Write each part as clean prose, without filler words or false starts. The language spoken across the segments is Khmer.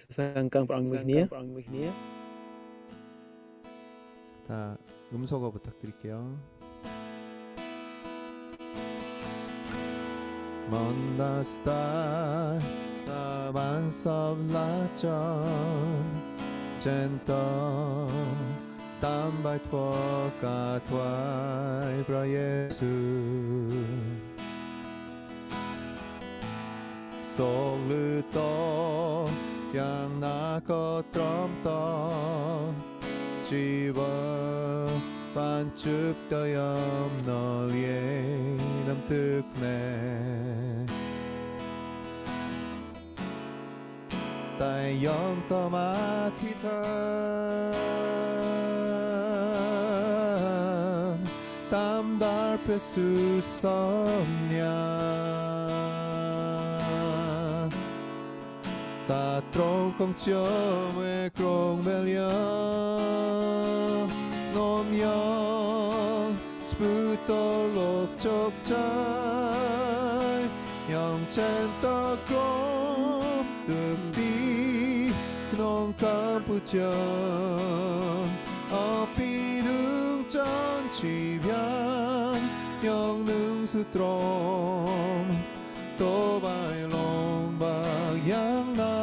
상깡 다 음소거 부탁드릴게요. Mondasta ta ban sop la chon chen to tam bai thua ca thoại pra Giêsu so lư to yang na có trom to chỉ vợ ban chụp tới âm nó liền năm thức nè tại yong có má thi thân tam dar pesu somnia ta trong công chiếu mê krong belia nom yong sputo lok chok chai yong chen ta krong được đi non campuchia ở pi đường chân chỉ vian yong nương su trong tô bài lòng bạc yang na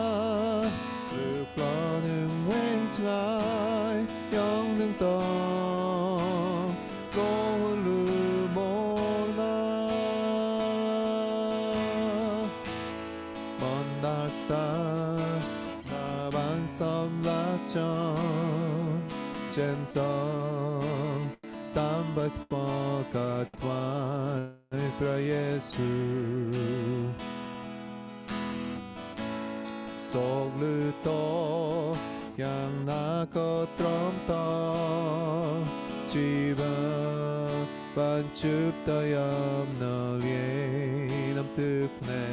từ lo nương quen trái yong nương to có lư mô na Mondasta na ban som la chon chen to tam bát po ca thoại pra Giêsu sọc lư to yang na có trom to chỉ ban chụp tay âm na liên năm thức nè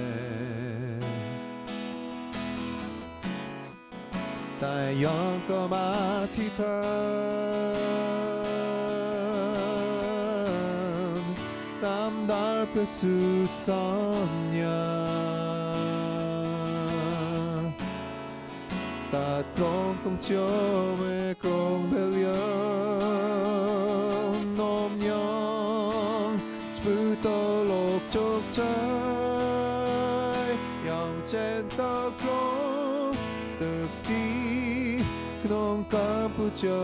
tại yong có má thi thân tam dar pesu somnia ta trong công chiếu mê krong belia nom yong sputo lok chok chai yong chen ta krong thực đi non campuchia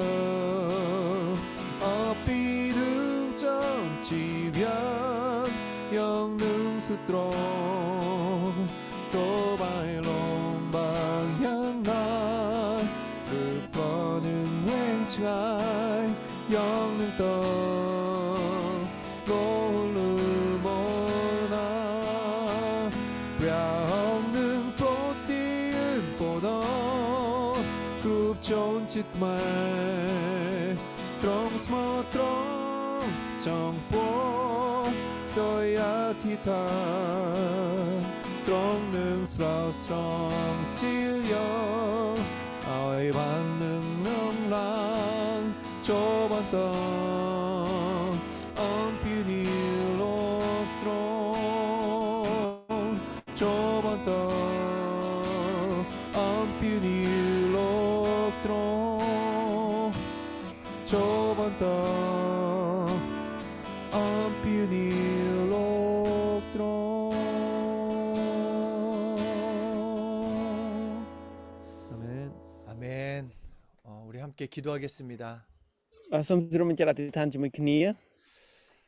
ở pi đường trong chỉ vian yong nương su trong tô bài lòng bạc yang na được có nương quen trái yong nương to lô lư mô na yong nương pro tiên po đó cúp chôn chít mày trong small trong trong po tôi thi tha trong nương sao strong chiếu yo ai ban nương nông lang cho ban tơ âm piu ni lok trong cho ban tơ âm piu ni lok trong cho ban tơ âm piu ni lok trong 아멘. 우리 함께 기도하겠습니다.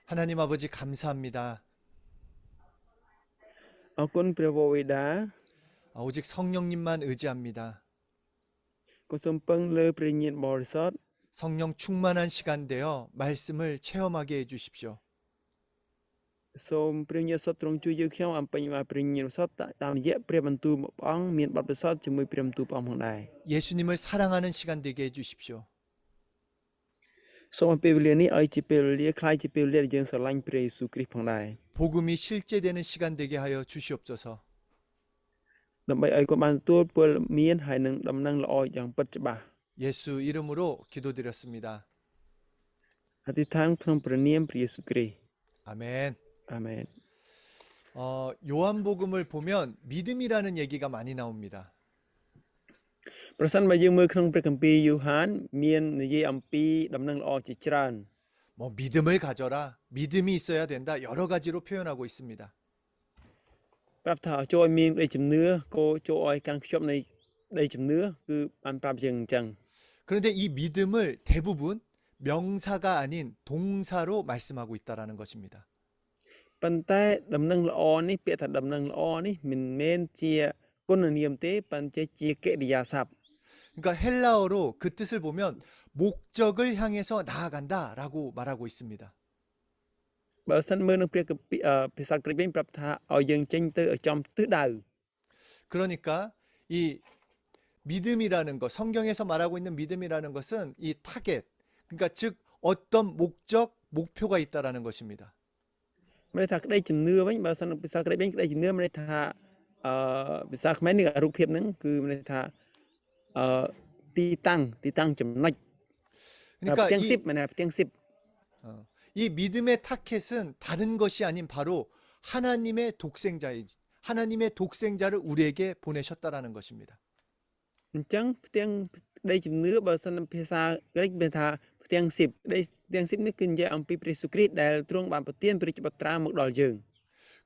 하나님 아버지 감사합니다. 오직 성령님만 의지합니다. 성령 충만한 시간 되어 말씀을 체험하게 해주십시오.សូមព្រះញាតិសត្វទ្រង់ជួយយើងខ្ញុំអំពេញមកព្រះញាតិសត្វតាមរយៈព្រះបន្ទូលព្រះអង្គមានបទពិសោធន៍ជាមួយព្រះបន្ទូលព្រះអង្គផងដែរ 예수님을 사랑하는 시간 되게 해주십시오. សូមឲ្យពេលវេលានេះឲ្យជាពេលវេលាคล้ายជាពេលវេលាដែលយើងស្រឡាញ់ព្រះយេស៊ូវគ្រីស្ទផងដែរ 복음이 실제되는 시간 되게 하여 주시옵소서. ដើម្បីឲ្យគាត់បានទទួលពលមានហើយនឹងដំណឹងល្អយ៉ាងពិតច្បាស់ 예수 이름으로 기도드렸습니다. អធិដ្ឋានក្នុងព្រះនាមព្រះយេស៊ូវគ្រីស្ទ 아멘. 아멘. 요한복음을 보면 믿음이라는 얘기가 많이 나옵니다. ប្រសិនបើយើងមើលក្នុងព្រះគម្ពីរយូហានមាននិយាយអំពីដំណឹងល្អជាច្រើន 뭐 믿음을 가져라, 믿음이 있어야 된다, 여러 가지로 표현하고 있습니다. ប្រាប់ថាចូលឲ្យមានក្តីជំនឿក៏ចូលឲ្យកាន់ខ្ជាប់នៃក្តីជំនឿគឺបានប្រាប់យើងអញ្ចឹង 그런데 이 믿음을 대부분 명사가 아닌 동사로 말씀하고 있다라는 것입니다. ប៉ុន្តែដំណឹងល្អនេះពាក្យថាដំណឹងល្អនេះមិនមែនជាគុណនាមទេប៉ុន្តែជាកិរិយាសព្ទ 그러니까 헬라어로 그 뜻을 보면 목적을 향해서 나아간다라고 말하고 있습니다. បើសិនមើលនឹងព្រះគម្ពីរភាសាក្រិកវិញប្រាប់ថាឲ្យយើងចេញទៅឲ្យចំទិសដៅ 그러니까 이 믿음이라는 것, 성경에서 말하고 있는 믿음이라는 것은 이 타겟, 그러니까 즉 어떤 목적, 목표가 있다라는 것입니다. មានន័យថាក្តីជំនឿវិញបើសិនភាសាក្រិកវិញក្តីជំនឿមានន័យថាភាសាខ្មែរនេះរូបភាពហ្នឹងគឺមានន័យថាទីតាំងចំណុច 그러니까 ផ្ទាំង10មែនទេផ្ទាំង10 이 믿음의 타켓은 다른 것이 아닌 바로 하나님의 독생자를 우리에게 보내셨다라는 것입니다. អញ្ចឹងផ្ទាំងក្តីជំនឿបើសិនភាសាក្រិកមានថាផ្ទាំង10ក្តីផ្ទាំង10នេះគឺនិយាយអំពីព្រះយេស៊ូវគ្រីស្ទដែលទ្រង់បានប្រទានព្រះជាបត្រាមកដល់យើង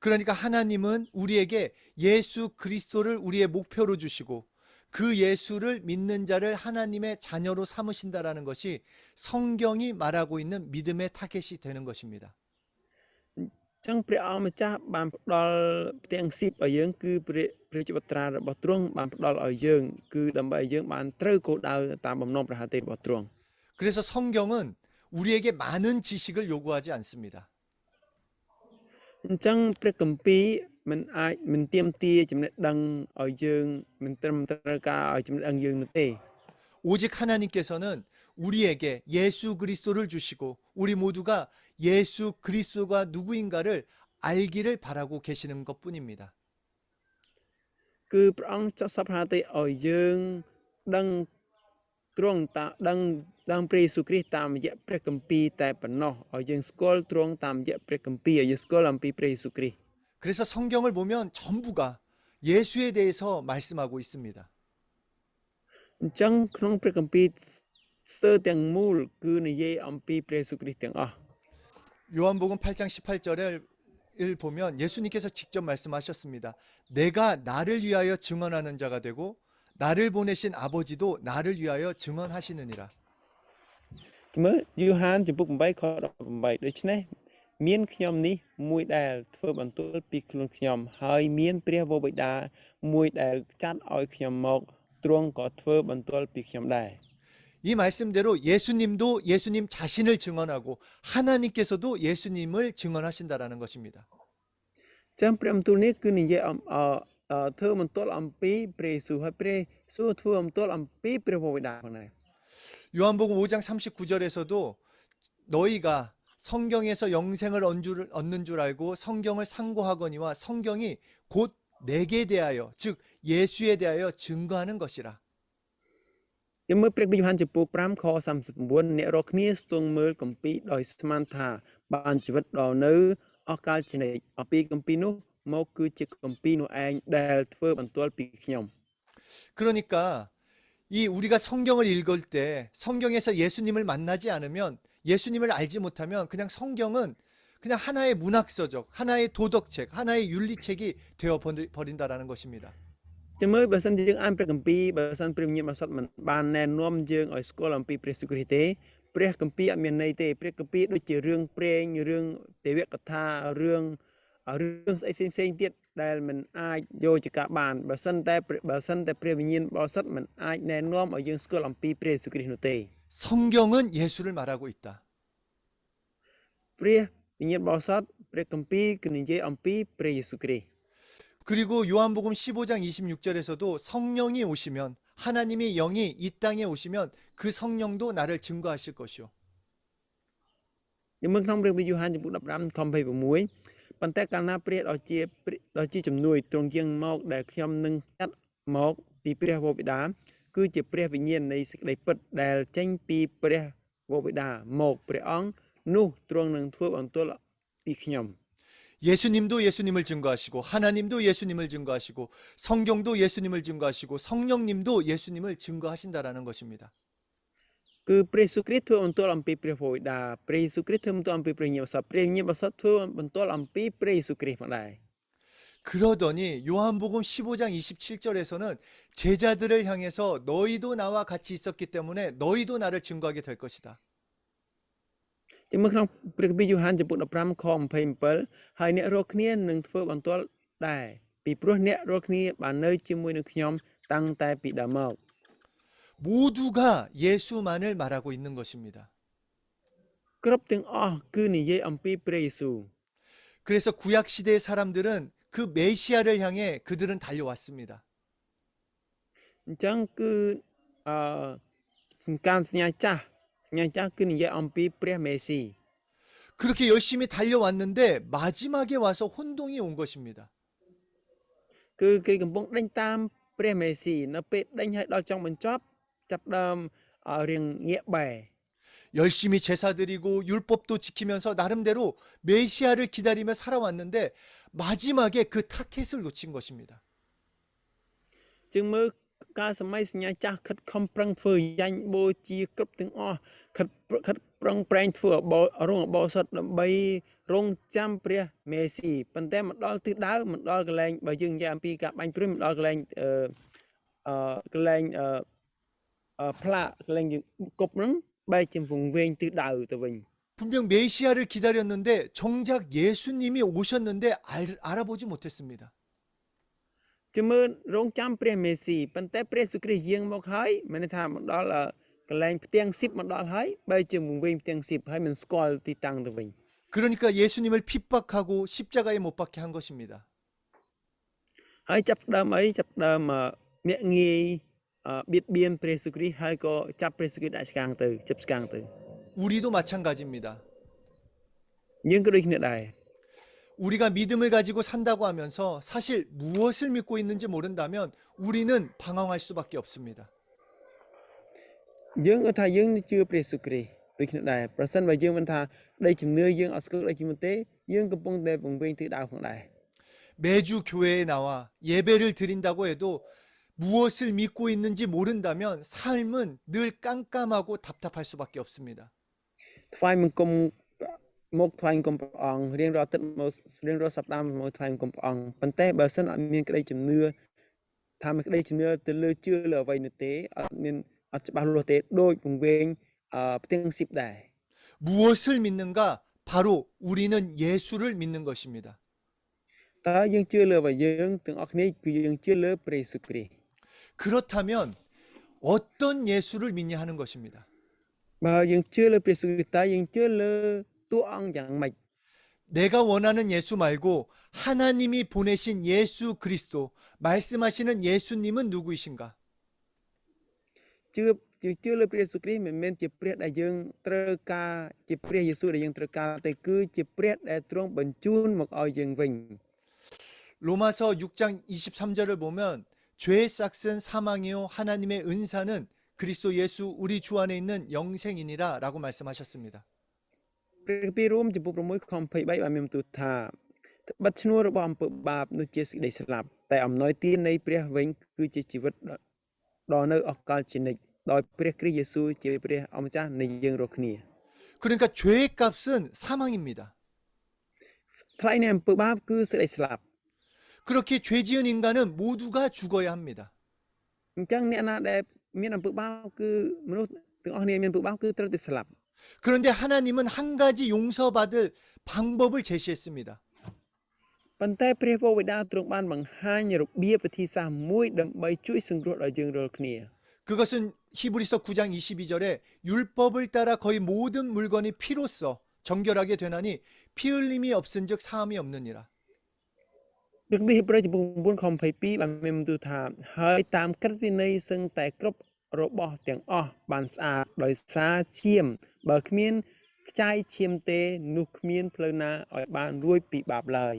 그러니까 하나님은 우리에게 예수 그리스도를 우리의 목표로 주시고 그 예수를 믿는 자를 하나님의 자녀로 삼으신다라는 것이 성경이 말하고 있는 믿음의 타겟이 되는 것입니다. អញ្ចឹងព្រះអង្គម្ចាស់បានផ្ដល់ផ្ទាំង10ឲ្យយើងគឺព្រះជាបត្រារបស់ទ្រង់បានផ្ដល់ឲ្យយើងគឺដើម្បីឲ្យយើងបានត្រូវគោលដៅតាមបំណងប្រាថ្នារបស់ទ្រង់ 그래서 성경은 우리에게 많은 지식을 요구하지 않습니다. អញ្ចឹងព្រះគម្ពីរមិនទាមទារចំណេះដឹងឲ្យយើងមិនត្រឹមត្រូវការឲ្យចំណេះដឹងយើងនោះទេ 오직 하나님께서는 우리에게 예수 그리스도를 주시고 우리 모두가 예수 그리스도가 누구인가를 알기를 바라고 계시는 것뿐입니다. គឺព្រះអង្គចង់សពហាទេឲ្យយើងដឹងទ្រង់ដឹងព្រះយេស៊ូវគ្រីស្ទតាមរយៈព្រះគម្ពីរតែប៉ុណ្ណោះឲ្យយើងស្គាល់ទ្រង់តាមរយៈព្រះគម្ពីរឲ្យយើងស្គាល់អំពីព្រះយេស៊ូវគ្រីស្ទ 그래서 성경을 보면 전부가 예수에 대해서 말씀하고 있습니다. អញ្ចឹងក្នុងព្រះគម្ពីរស្ទើរទាំងមូលគឺនិយាយអំពីព្រះយេស៊ូវគ្រីស្ទទាំងអស់ 요한복음 8장 18절을 보면 예수님께서 직접 말씀하셨습니다. 내가 나를 위하여 증언하는 자가 되고 나를 보내신 아버지도 나를 위하여 증언하시느니라. មើលយូហានចំពុក8ខ18ដូច្នេះមានខ្ញុំនេះមួយដែលធ្វើបន្ទូលពីខ្លួនខ្ញុំហើយមានព្រះវរបិតាមួយដែលចាត់ឲ្យខ្ញុំមកទ្រង់ក៏ធ្វើបន្ទូលពីខ្ញុំដែរ 이 말씀대로 예수님도 예수님 자신을 증언하고 하나님께서도 예수님을 증언하신다라는 것입니다. ចឹងព្រះបន្ទូលនេះគឺនិយាយធ្វើបន្ទូលអំពីព្រះយេស៊ូវហើយព្រះយេស៊ូវធ្វើបន្ទូលអំពីព្រះវរបិតាផងដែរ 요한복음 5장 39절에서도 너희가 성경에서 영생을 얻는 줄 알고 성경을 상고하거니와 성경이 곧 내게 대하여 즉 예수에 대하여 증거하는 것이라. យើងមើលព្រះគម្ពីរយូហានចំពោះ5ខ39អ្នករាល់គ្នាស្ទង់មើលគម្ពីរដោយស្មានថាបានជីវិតដល់នៅអស់កាលជានិច្ចអំពីគម្ពីរនោះមកគឺជាគម្ពីរនោះឯងដែលធ្វើបន្ទូលពីខ្ញុំ 그러니까 이 우리가 성경을 읽을 때 성경에서 예수님을 만나지 않으면 예수님을 알지 못하면 그냥 성경은 그냥 하나의 문학서적, 하나의 도덕책, 하나의 윤리책이 되어 버린다라는 것입니다. ចាំមើលបើសិនជាយើងអានព្រះគម្ពីរបើសិនព្រះវិញ្ញាណបរិសុទ្ធមិនបានណែនាំយើងឲ្យស្គាល់អំពីព្រះយេស៊ូវគ្រីស្ទទេព្រះគម្ពីរអត់មានន័យទេព្រះគម្ពីរដូចជារឿងព្រេងរឿងទេវកថារឿងស្អីផ្សេងទៀតដែលមិនអាចយកជាការបានបើសិនតែព្រះវិញ្ញាណបរិសុទ្ធមិនអាចណែនាំឲ្យយើងស្គាល់អំពីព្រះយេស៊ូវគ្រីស្ទនោះទេ 성경은 예수를 말하고 있다. ព្រះវិញ្ញាណបរិសុទ្ធព្រះគម្ពីរគឺនិយាយអំពីព្រះយេស៊ូវគ្រីស្ទ 그리고 요한복음 15장 26절에서도 성령이 오시면 하나님의 영이 이 땅에 오시면 그 성령도 나를 증거하실 것이요. យើងមើលក្នុងព្រះវិញ្ញាណយូហានចំពុក15ខ26ប៉ុន្តែកាលណាព្រះដល់ជាជំនួយទ្រង់យាងមកដែលខ្ញុំនឹងចាត់មកពីព្រះវរបិតាគឺជាព្រះវិញ្ញាណនៃសេចក្តីពិតដែលចេញពីព្រះវរបិតាមកព្រះអង្គនោះទ្រង់នឹងធ្វើបន្ទូលពីខ្ញុំ 예수님도 예수님을 증거하시고 하나님도 예수님을 증거하시고 성경도 예수님을 증거하시고 성령님도 예수님을 증거하신다라는 것입니다. គឺព្រះយេស៊ូវគ្រីស្ទធ្វើបន្ទាល់អំពីព្រះវរបិតាព្រះយេស៊ូវគ្រីស្ទធ្វើបន្ទាល់អំពីព្រះញាតិបរិសុទ្ធព្រះញាតិបរិសុទ្ធធ្វើបន្ទាល់អំពីព្រះយេស៊ូវគ្រីស្ទផងដែរ 그러더니 요한복음 15장 27절에서는 제자들을 향해서 너희도 나와 같이 있었기 때문에 너희도 나를 증거하게 될 것이다. ជាមើលក្នុងព្រះគម្ពីរយ៉ូហានចំពុក15ខ27ហើយអ្នករាល់គ្នានឹងធ្វើបន្ទាល់ដែរពីព្រោះអ្នករាល់គ្នាបាននៅជាមួយនឹងខ្ញុំតាំងតែពីដើមមក 모두가 예수만을 말하고 있는 것입니다. គ្រប់ទាំងអស់គឺនិយាយអំពីព្រះយេស៊ូវ 그래서 구약 시대의 사람들은 그 메시아를 향해 그들은 달려왔습니다. អញ្ចឹងគឺសង្កាមសញ្ញាចាស់គឺនិយាយអំពីព្រះមេស៊ី 그렇게 열심히 달려왔는데 마지막에 와서 혼동이 온 것입니다. គឺគេកំពុងដេញតាមព្រះមេស៊ីនៅពេលដេញឲ្យដល់ចុងបញ្ចប់ចាប់ដើមរៀងងាកបែរ 열심히 제사 드리고 율법도 지키면서 나름대로 메시아를 기다리며 살아왔는데 마지막에 그 타켓을 놓친 것입니다. ជាងមើលការសម័យសញ្ញាចាស់ខិតខំប្រឹងធ្វើយ៉ាញ់បូជាគ្រប់ទាំងអស់ខិតប្រឹងប្រែងធ្វើរងអបោសុតដើម្បីរងចាំព្រះមេស៊ីប៉ុន្តែមកដល់ទិសដៅមិនដល់កន្លែងបើយើងនិយាយអំពីការបាញ់ព្រួយមិនដល់កន្លែងកន្លែងផ្លាកកន្លែងគប់ហ្នឹងបែរជាវង្វេងទិសដៅទៅវិញ 분명 메시아를 기다렸는데 정작 예수님이 오셨는데 알아보지 못했습니다. ជាមើលរងចាំព្រះមេស៊ីប៉ុន្តែព្រះយេស៊ូវគ្រីស្ទយាងមកហើយមិនថាមកដល់កន្លែងផ្ទាំងស៊ីបមកដល់ហើយបែរជាវង្វេងផ្ទាំងស៊ីបហើយមិនស្គាល់ទីតាំងទៅវិញ 그러니까 예수님을 핍박하고 십자가에 못 박게 한 것입니다. ហើយចាប់ដើមមាក់ងាយបៀតបៀនព្រះយេស៊ូវគ្រីស្ទហើយក៏ចាប់ព្រះយេស៊ូវគ្រីស្ទដាក់ឆ្កាងទៅចាប់ឆ្កាងទៅ 우리도 마찬가지입니다. យើងក៏ដូចគ្នាដែរ 우리가 믿음을 가지고 산다고 하면서 사실 무엇을 믿고 있는지 모른다면 우리는 방황할 수밖에 없습니다. យើងក៏ថាយើងជឿព្រះយេស៊ូវគ្រីស្ទដូចគ្នាដែរប្រសិនបើយើងមិនថាដីជំនឿយើងអត់ស្គាល់ដូចជាទេយើងកំពុងតែវង្វេងទិសដៅផងដែរ 매주 교회에 나와 예배를 드린다고 해도 무엇을 믿고 있는지 모른다면 삶은 늘 깜깜하고 답답할 수밖에 없습니다. ថ្វាយបង្គំមកថ្វាយបង្គំព្រះអង្គរៀងរាល់អាទិត្យមករៀងរាល់សប្តាហ៍មកថ្វាយបង្គំព្រះអង្គប៉ុន្តែបើសិនអត់មានក្តីជំនឿថាមានក្តីជំនឿទៅលើជឿលើអ្វីនោះទេអត់ច្បាស់លាស់ទេដូចវង្វេងផ្ទាំងស៊ីបដែរ 무엇을 믿는가? 바로 우리는 예수를 믿는 것입니다. តើយើងជឿលើអ្វីយើងទាំងអស់គ្នាគឺយើងជឿលើព្រះយេស៊ូវគ្រីស្ទ 그렇다면 어떤 예수를 믿냐 하는 것입니다. បើយើងជឿលើព្រះយេស៊ូវគ្រីស្ទតើយើងជឿលើតួអង្គយ៉ាងម៉េច 내가 원하는 예수 말고 하나님이 보내신 예수 그리스도 말씀하시는 예수님은 누구이신가? ជឿលើព្រះយេស៊ូវគ្រីស្ទមិនមែនជាព្រះដែលយើងត្រូវការជាព្រះយេស៊ូវដែលយើងត្រូវការតែគឺជាព្រះដែលទ្រង់បញ្ជូនមកឲ្យយើងវិញ 로마서 6장 23절을 보면 죄의 싹은 사망이요 하나님의 은사는 그리스도 예수 우리 주 안에 있는 영생이니라 라고 말씀하셨습니다. ព្រះគម្ពីររួមចំពុក6ខ23បានមានបន្ទូលថាបិទឈ្នួលរបស់អំពើបាបនោះជាសេចក្តីស្លាប់តែអំណោយទាននៃព្រះវិញគឺជាជីវិតដល់នៅអកលជានិច្ចដោយព្រះគ្រីស្ទយេស៊ូវជាព្រះអម្ចាស់នៃយើងរាល់គ្នា 그러니까 죄의 값은 사망입니다. ថ្លៃនៃអំពើបាបគឺសេចក្តីស្លាប់ 그렇게 죄 지은 인간은 모두가 죽어야 합니다. អញ្ចឹងអ្នកណាដែលមានអំពើបាបគឺមនុស្សទាំងអស់គ្នាមានអំពើបាបគឺត្រូវតែស្លាប់ 그런데 하나님은 한 가지 용서받을 방법을 제시했습니다. ប៉ុន្តែព្រះវរបិតាទ្រង់បានបង្ហាញរបៀបវិធីសាស្ត្រមួយដើម្បីជួយសង្គ្រោះដល់យើងរាល់គ្នា 그것은 히브리서 9장 22절에 율법을 따라 거의 모든 물건이 피로써 정결하게 되나니 피 흘림이 없은즉 사함이 없느니라. ព្រះគម្ពីរហេព្រើរចំពុក9ខ22បានមានបន្ទូលថាហើយតាមក្រឹតវិន័យសឹងតែគ្រប់របស់ទាំងអស់បានស្អាតដោយសារឈាមបើគ្មានខ្ចាយឈាមទេនោះគ្មានផ្លូវណាឲ្យបានរួចពីបាបឡើយ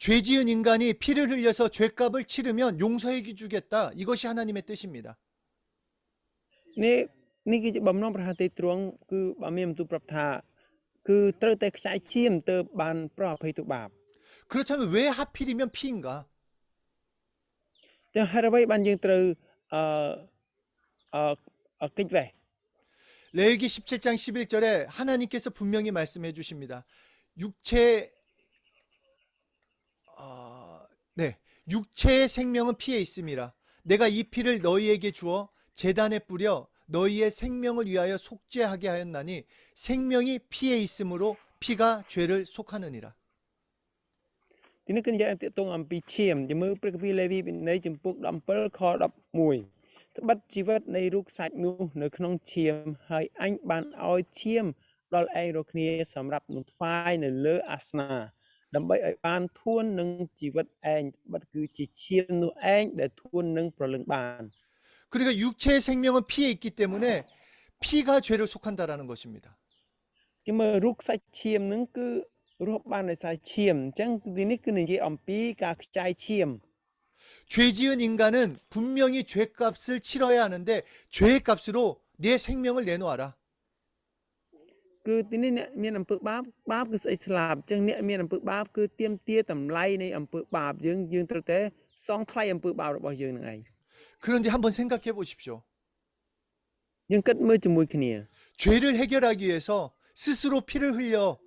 죄 지은 인간이 피를 흘려서 죄값을 치르면 용서해 주겠다. 이것이 하나님의 뜻입니다. នេះគឺជាបំណងប្រហាទេទ្រង់គឺបើមានបន្ទូលប្រាប់ថាគឺត្រូវតែខ្ចាយឈាមទៅបានប្រោសអភ័យទោសបាប 그렇다면 왜 하필이면 피인가? ចឹងហេតុអ្វីបានយើងត្រូវអឺកិច្ចវេះ 레위기 17장 11절에 하나님께서 분명히 말씀해 주십니다. 육체 네, 육체의 생명은 피에 있음이라. 내가 이 피를 너희에게 주어 제단에 뿌려 너희의 생명을 위하여 속죄하게 하였나니 생명이 피에 있으므로 피가 죄를 속하느니라. ទីនេះគឺនិយាយអំពីតងអំពីឈាមជំមើព្រះគម្ពីរលេវីវិន័យចំពុក17ខ11ត្បិតជីវិតនៃរូបសាច់នោះនៅក្នុងឈាមហើយអញបានឲ្យឈាមដល់ឯងរាល់គ្នាសម្រាប់នឹងថ្វាយនៅលើអាសនាដើម្បីឲ្យបានធួននឹងជីវិតឯងត្បិតគឺជាឈាមនោះឯងដែលធួននឹងប្រលឹងបាន 그러니까 육체의 생명은 피에 있기 때문에 피가 죄를 속한다라는 것입니다. ជំមើរូបសាច់ឈាមនឹងគឺរស់បានដោយសារឈាមអញ្ចឹងទីនេះគឺនិយាយអំពីការខ្ចាយឈាម 죄 지은 인간은 분명히 죄값을 치러야 하는데 죄의 값으로 네 생명을 내놓아라. គឺទីនេះអ្នកមានអំពើបាបគឺស្អីស្លាប់អញ្ចឹងអ្នកមានអំពើបាបគឺទាមទារតម្លៃនៃអំពើបាបយើងត្រូវតែសងថ្លៃអំពើបាបរបស់យើងនឹងឯង 그런데 한번 생각해 보십시오. យើងគិតមើលជាមួយគ្នា 죄를 해결하기 위해서 스스로 피를 흘려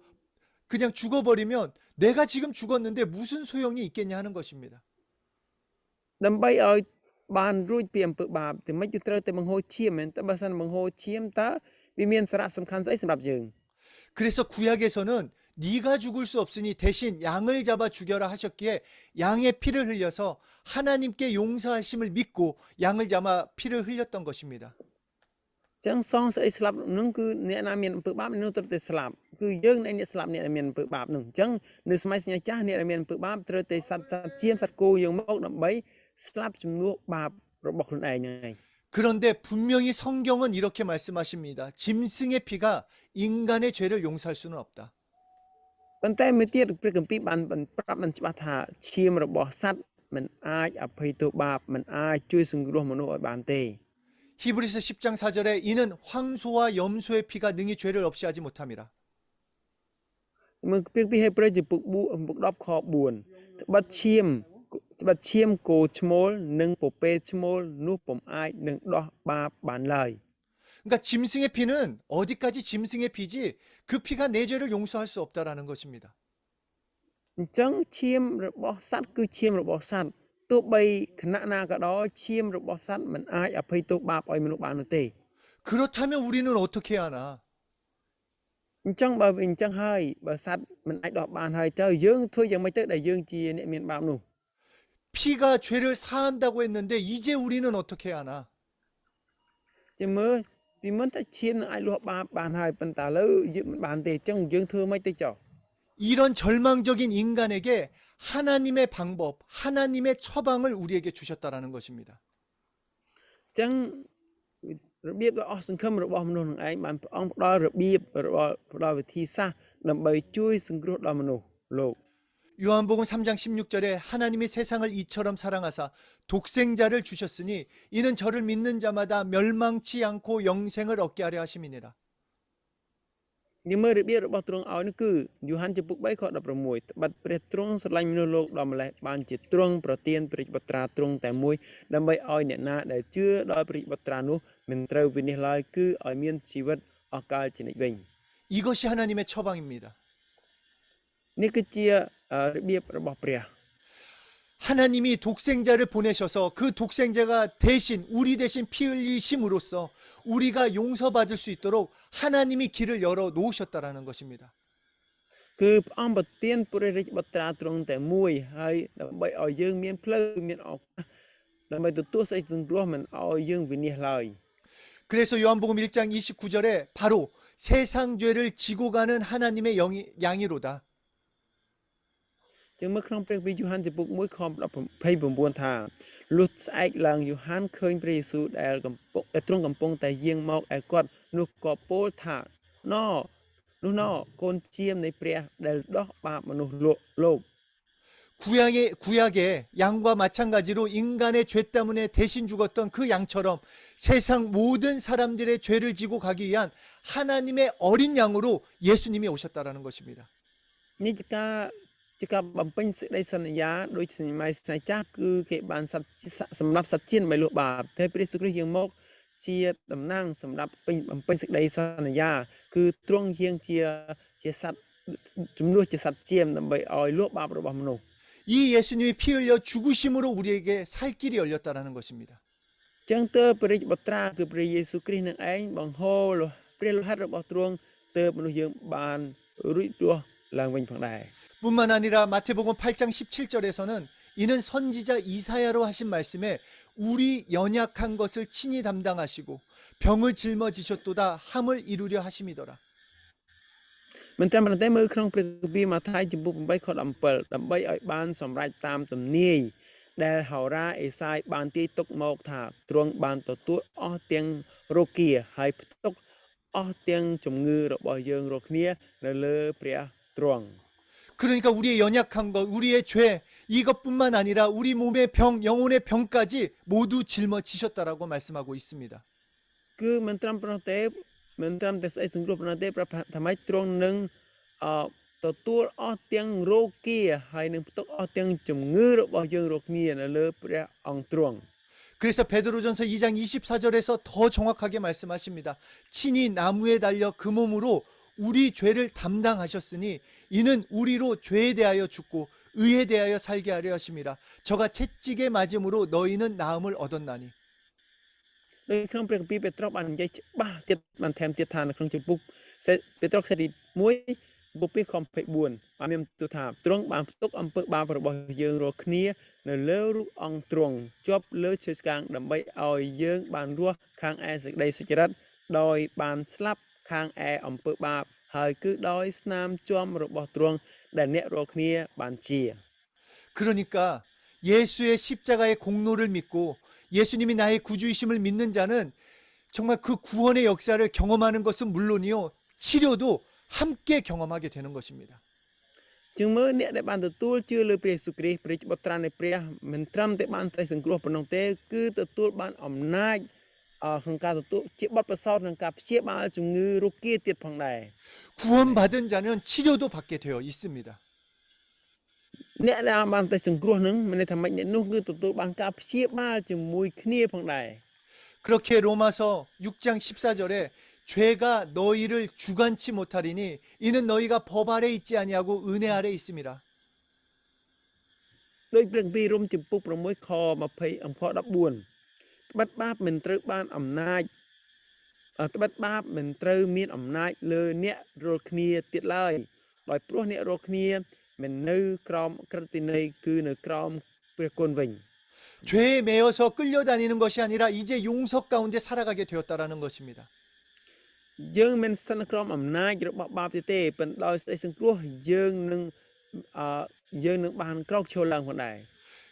그냥 죽어버리면 내가 지금 죽었는데 무슨 소용이 있겠냐 하는 것입니다. ដើម្បីឲ្យបានរួចពីអំពើបាបតែមិនយើងត្រូវតែបង្ហូរឈាមមែនតើបើសិនបង្ហូរឈាមតើវាមានសារៈសំខាន់ស្អីសម្រាប់យើង 그래서 구약에서는 네가 죽을 수 없으니 대신 양을 잡아 죽여라 하셨기에 양의 피를 흘려서 하나님께 용서하심을 믿고 양을 잡아 피를 흘렸던 것입니다. អញ្ចឹងសងស្អីស្លាប់នឹងគឺអ្នកណាមានអំពើបាបនឹងត្រូវតែស្លាប់គឺយើងអ្នកស្លាប់អ្នកដែលមានអំពើបាបនឹងអញ្ចឹងនៅសម័យសញ្ញាចាស់អ្នកដែលមានអំពើបាបត្រូវតែសត្វឈាមសត្វគោយើងមកដើម្បីស្លាប់ជំនួសបាបរបស់ខ្លួនឯងហ្នឹងឯង 그런데 분명히 성경은 이렇게 말씀하십니다. 짐승의 피가 인간의 죄를 용서할 수는 없다. ប៉ុន្តែមួយទៀតព្រះគម្ពីរបានប្រាប់មិនច្បាស់ថាឈាមរបស់សត្វមិនអាចអភ័យទោសបាបមិនអាចជួយសង្គ្រោះមនុស្សឲ្យបានទេ 히브리서 10장 4절에 이는 황소와 염소의 피가 능히 죄를 없이 하지 못함이라. មើលព្រះគម្ពីរហេព្រើរចំពុក10ខ4ត្បិតឈាមគោឈ្មោលនិងពពែឈ្មោលនោះពុំអាចនឹងដោះបាបបានឡើយ 그러니까 짐승의 피는 어디까지 짐승의 피지 그 피가 내 죄를 용서할 수 없다라는 것입니다. អញ្ចឹងឈាមរបស់សត្វគឺឈាមរបស់សត្វទោះបីខណៈណាក៏ដោយឈាមរបស់សត្វមិនអាចអភ័យទោសបាបឲ្យមនុស្សបាននោះទេ 그렇다면 우리는 어떻게 해야 하나? អញ្ចឹងបើអញ្ចឹងហើយបើសត្វមិនអាចដោះបានហើយទៅយើងធ្វើយ៉ាងម៉េចទៅដែលយើងជាអ្នកមានបាបនោះ 피가 죄를 사한다고 했는데 이제 우리는 어떻게 해야 하나? ចាំមើលពីមុនតែឈាមនឹងអាចលុះបាបបានហើយប៉ុន្តែឥឡូវយើងមិនបានទេអញ្ចឹងយើងធ្វើម៉េចទៅចុះ 이런 절망적인 인간에게 하나님의 방법, 하나님의 처방을 우리에게 주셨다라는 것입니다. អញ្ចឹងរបៀបដ៏អស់សង្ឃឹមរបស់មនុស្សនឹងឯងបានព្រះអង្គផ្ដល់របៀបរបស់ផ្ដល់វិធីសាស្ត្រដើម្បីជួយសង្គ្រោះដល់មនុស្សលោក 요한복음 3장 16절에 하나님이 세상을 이처럼 사랑하사 독생자를 주셨으니 이는 저를 믿는 자마다 멸망치 않고 영생을 얻게 하려 하심이니라. យើងមើលរបៀបរបស់ទ្រង់ឲ្យនោះគឺយូហានចំពុក3ខ16ត្បិតព្រះទ្រង់ស្រឡាញ់មនុស្សលោកដល់ម្លេះបានជាទ្រង់ប្រទានព្រះបុត្រាទ្រង់តែមួយដើម្បីឲ្យអ្នកណាដែលជឿដល់ព្រះបុត្រានោះមិនត្រូវវិនិច្ឆ័យឡើយគឺឲ្យមានជីវិតអស់កលជានិច្ចវិញ 이것이 하나님의 처방입니다. នេះគឺជារបៀបរបស់ព្រះ 하나님이 독생자를 보내셔서 그 독생자가 대신 우리 대신 피 흘리심으로써 우리가 용서받을 수 있도록 하나님이 길을 열어 놓으셨다라는 것입니다. គឺព្រះអង្គប្រទានព្រះរាជបុត្រាទ្រង់តែមួយហើយដើម្បីឲ្យយើងមានផ្លូវមានឱកាសដើម្បីទទួលសេចក្តីសង្គ្រោះមិនឲ្យយើងវិនិច្ឆ័យឡើយ 그래서 요한복음 1장 29절에 바로 세상 죄를 지고 가는 하나님의 양이로다. ចឹងមើលក្នុងព្រះគម្ពីរយូហានចំពុក1ខ29ថាលុះស្អែកឡើងយូហានឃើញព្រះយេស៊ូវដែលទ្រង់កំពុងតែយាងមកឯគាត់នោះក៏ពោលថាណនោះកូនជាមនៃព្រះដែលដោះបាបមនុស្សលោក 구약의 양과 마찬가지로 인간의 죄 때문에 대신 죽었던 그 양처럼 세상 모든 사람들의 죄를 지고 가기 위한 하나님의 어린 양으로 예수님이 오셨다라는 것입니다. នេះជាការ ជាការបំពេញសេចក្តីសន្យាដោយសញ្ញាស្នេហ៍ចាស់គឺគេបានសម្រាប់សត្វជាតិមិនលួសបាបតែព្រះយេស៊ូវគ្រីស្ទយាងមកជាតំណាងសម្រាប់បំពេញសេចក្តីសន្យាគឺទ្រង់យាងជាសត្វជំនួសជាសត្វជាមដើម្បីឲ្យលួសបាបរបស់មនុស្ស 이 예수님이 피 흘려 죽으심으로 우리에게 살 길이 열렸다라는 것입니다. ចឹងទើបព្រះរាជបុត្រាគឺព្រះយេស៊ូវគ្រីស្ទនឹងឯងបង្ហូរព្រះលោហិតរបស់ទ្រង់ទើបមនុស្សយើងបានរួចរស់ឡើងវិញផងដែរ 뿐만 아니라 마태복음 8장 17절에서는 이는 선지자 이사야로 하신 말씀에 우리 연약한 것을 친히 담당하시고 병을 짊어지셨도다 함을 이루려 하심이더라. មិនត្រឹមប៉ុណ្ណោះទេមើលក្នុងព្រះគម្ពីរម៉ាថាយជំពូក8ខ17ដើម្បីឲ្យបានសម្រេចតាមទំនាយដែលហោរាអេសាយបានទាយទុកមកថាទ្រង់បានទទួលអស់ទាំងរោគាហើយផ្ទុកអស់ទាំងជំងឺរបស់យើងរាល់គ្នានៅលើព្រះទ្រង់ 그러니까 우리의 연약한 것, 우리의 죄 이것뿐만 아니라 우리 몸의 병, 영혼의 병까지 모두 짊어지셨다라고 말씀하고 있습니다. គឺមិនត្រឹមប៉ុណ្ណោះទេមិនត្រឹមតែស្អីសង្គ្រោះប៉ុណ្ណោះទេប្រថាម៉េចទ្រង់នឹងទទួលអស់ទាំងរោគាហើយនឹងផ្ទុកអស់ទាំងជំងឺរបស់យើងរាល់គ្នានៅលើព្រះអង្គទ្រង់ 그래서 베드로전서 2장 24절에서 더 정확하게 말씀하십니다. 친히 나무에 달려 그 몸으로 우리 죄를 담당하셨으니 이는 우리로 죄에 대하여 죽고 의에 대하여 살게 하려 하심이라. 저가 채찍에 맞음으로 너희는 나음을 얻었나니. ដោយក្នុងព្រះគម្ពីរពេត្រុសបាននិយាយច្បាស់ទៀតបានថែមទៀតថានៅក្នុងជំពូកពេត្រុសខ្សែទី1ពុក2ខ24បានមានទូថាទ្រង់បានផ្ទុកអំពើបាបរបស់យើងរាល់គ្នានៅលើរូបអង្គទ្រង់ជាប់លើឈើស្កាងដើម្បីឲ្យយើងបានរស់ខាងឯសេចក្តីសុចរិតដោយបានស្លាប់ខាងឯអំពើបាបហើយគឺដោយស្នាមជាំរបស់ទ្រង់ដែលអ្នករាល់គ្នាបានជា 그러니까 예수의 십자가의 공로를 믿고 예수님이 나의 구주이심을 믿는 자는 정말 그 구원의 역사를 경험하는 것은 물론이요 치료도 함께 경험하게 되는 것입니다. ជាងមើលអ្នកដែលបានទទួលជឿលើព្រះយេស៊ូវគ្រីស្ទព្រះបុត្រានៃព្រះមិនត្រឹមតែបានតែសង្គ្រោះប៉ុណ្ណោះទេគឺទទួលបានអំណាចក្នុងការទទួលជាបទពិសោធន៍ក្នុងការព្យាបាលជំងឺរោគាទៀតផងដែរ 구원받은 자는 치료도 받게 되어 있습니다. អ្នកដែលបានតែសង្គ្រោះនឹងមានន័យថាម៉េចអ្នកនោះគឺទទួលបានការព្យាបាលជាមួយគ្នាផងដែរ 그렇게 로마서 6장 14절에 죄가 너희를 주관치 못하리니 이는 너희가 법 아래 있지 아니하고 은혜 아래 있음이라. ដោយព្រះគម្ពីររ៉ូមជំពូក6ខ20អំខ14ត្បិតបាបមិនត្រូវបានអំណាចត្បិតបាបមិនត្រូវមានអំណាចលើអ្នករាល់គ្នាទៀតឡើយដោយព្រោះអ្នករាល់គ្នាមិននៅក្រោមក្រឹត្យវិន័យគឺនៅក្រោមព្រះគុណវិញ 죄에 매여서 끌려다니는 것이 아니라 이제 용서 가운데 살아가게 되었다라는 것입니다. យើងមិនស្ថិតនៅក្រោមអំណាចរបស់បាបទេប៉ុន្តែដោយសេចក្តីសង្គ្រោះយើងនឹងបានក្រោកឈរឡើងផងដែរ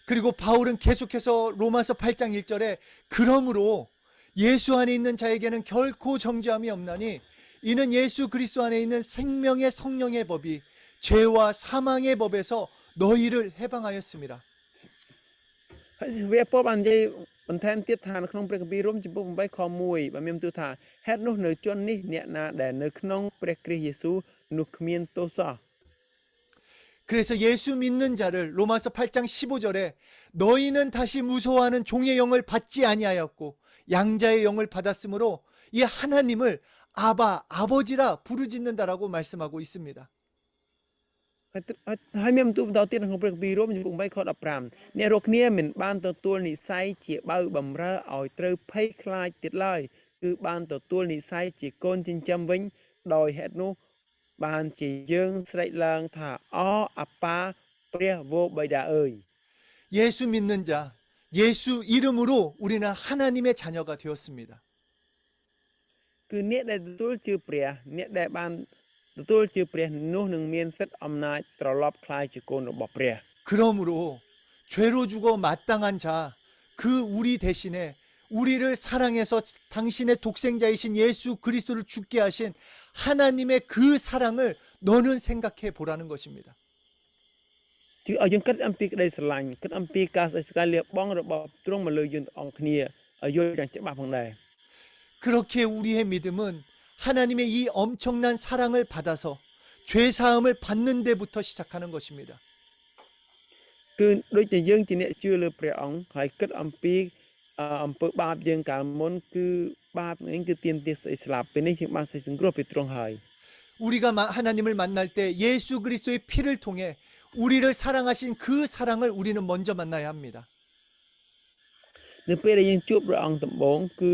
그리고 바울은 계속해서 로마서 8장 1절에 그러므로 예수 안에 있는 자에게는 결코 정죄함이 없나니 이는 예수 그리스도 안에 있는 생명의 성령의 법이 죄와 사망의 법에서 너희를 해방하였습니다. ហើយវាពោលបាននិយាយបន្ថែមទៀតថានៅក្នុងព្រះគម្ពីររ៉ូមជំពូក8ខ1បានមានបន្ទូលថាហេតុនោះនៅជននេះអ្នកណាដែលនៅក្នុងព្រះគ្រីស្ទយេស៊ូវនោះគ្មានទោសសោះ 그래서 예수 믿는 자를 로마서 8장 15절에 너희는 다시 무서워하는 종의 영을 받지 아니하였고 양자의 영을 받았으므로 이 하나님을 아바 아버지라 부르짖는다라고 말씀하고 있습니다. ហើយមានបន្ទូលបន្តទៀតក្នុងព្រះគម្ពីររ៉ូមជំពូក8ខ15អ្នករាល់គ្នាមិនបានទទួលនិស្ស័យជាបើបម្រើឲ្យត្រូវភ័យខ្លាចទៀតឡើយគឺបានទទួលនិស្ស័យជាកូនចិញ្ចឹមវិញដោយហេតុនោះបានជាយើងស្រែកឡើងថាអអាប៉ាព្រះវរបិតាអើយ 예수 믿는 자 예수 이름으로 우리는 하나님의 자녀가 되었습니다. គឺអ្នកដែលទទួលជឿព្រះអ្នកដែលបានទទួលជឿព្រះនោះនឹងមានសិទ្ធិអំណាចត្រឡប់ក្លាយជាកូនរបស់ព្រះ 그러므로 죄로 죽어 마땅한 자 그 우리 대신에 우리를 사랑해서 당신의 독생자이신 예수 그리스도를 죽게 하신 하나님의 그 사랑을 너는 생각해 보라는 것입니다. គឺឲ្យយើងគិតអំពីក្តីស្រឡាញ់គិតអំពីការស្កាយលះបង់របស់ទ្រង់មកលើយើងទាំងអស់គ្នាឲ្យយល់យ៉ាងច្បាស់ផងដែរ 그렇게 우리의 믿음은 하나님의 이 엄청난 사랑을 받아서 죄 사함을 받는 데부터 시작하는 것입니다. គឺដូចជាយើងជាអ្នកជឿលើព្រះអង្គហើយគិតអំពីអំពើបាបយើងកាលមុនគឺបាបនេះគឺទាមទារសេចក្តីស្លាប់ពេលនេះយើងបានសេចក្តីសង្គ្រោះពីទ្រង់ហើយ 우리가 하나님을 만날 때 예수 그리스도의 피를 통해 우리를 사랑하신 그 사랑을 우리는 먼저 만나야 합니다. នៅពេលដែលយើងជួបព្រះអង្គដំបូងគឺ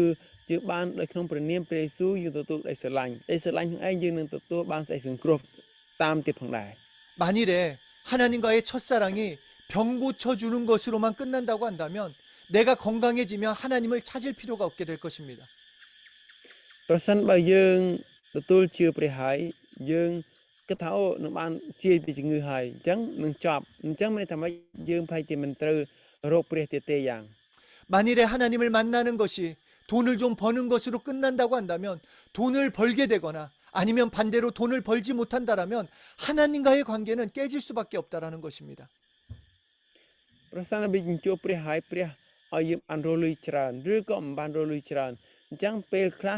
យើងបាននៅក្នុងព្រះនាមព្រះយេស៊ូវយើងទទួលក្តីស្រឡាញ់នឹងឯងយើងនឹងទទួលបានសេចក្តីសង្គ្រោះតាមទៀតផងដែរ 만일에 하나님과의 첫사랑이 병 고쳐주는 것으로만 끝난다고 한다면 내가 건강해지면 하나님을 찾을 필요가 없게 될 것입니다. ប្រសិនបើយើងទទួលជឿព្រះហើយយើងគិតថាអូនឹងបានជាពីជំងឺហើយអញ្ចឹងនឹងចប់អញ្ចឹងមានន័យថាម៉េចយើងប្រហែលជាមិនត្រូវរកព្រះទៀតទេយ៉ាង 만일에 하나님을 만나는 것이 돈을 좀 버는 것으로 끝난다고 한다면 돈을 벌게 되거나 아니면 반대로 돈을 벌지 못한다라면 하나님과의 관계는 깨질 수밖에 없다라는 것입니다. ប្រសិនបើយើងជួបព្រះហើយព្រះឲ្យយើងបានរលុយច្រើនឬក៏មិនបានរលុយច្រើនអញ្ចឹងពេលខ្លះ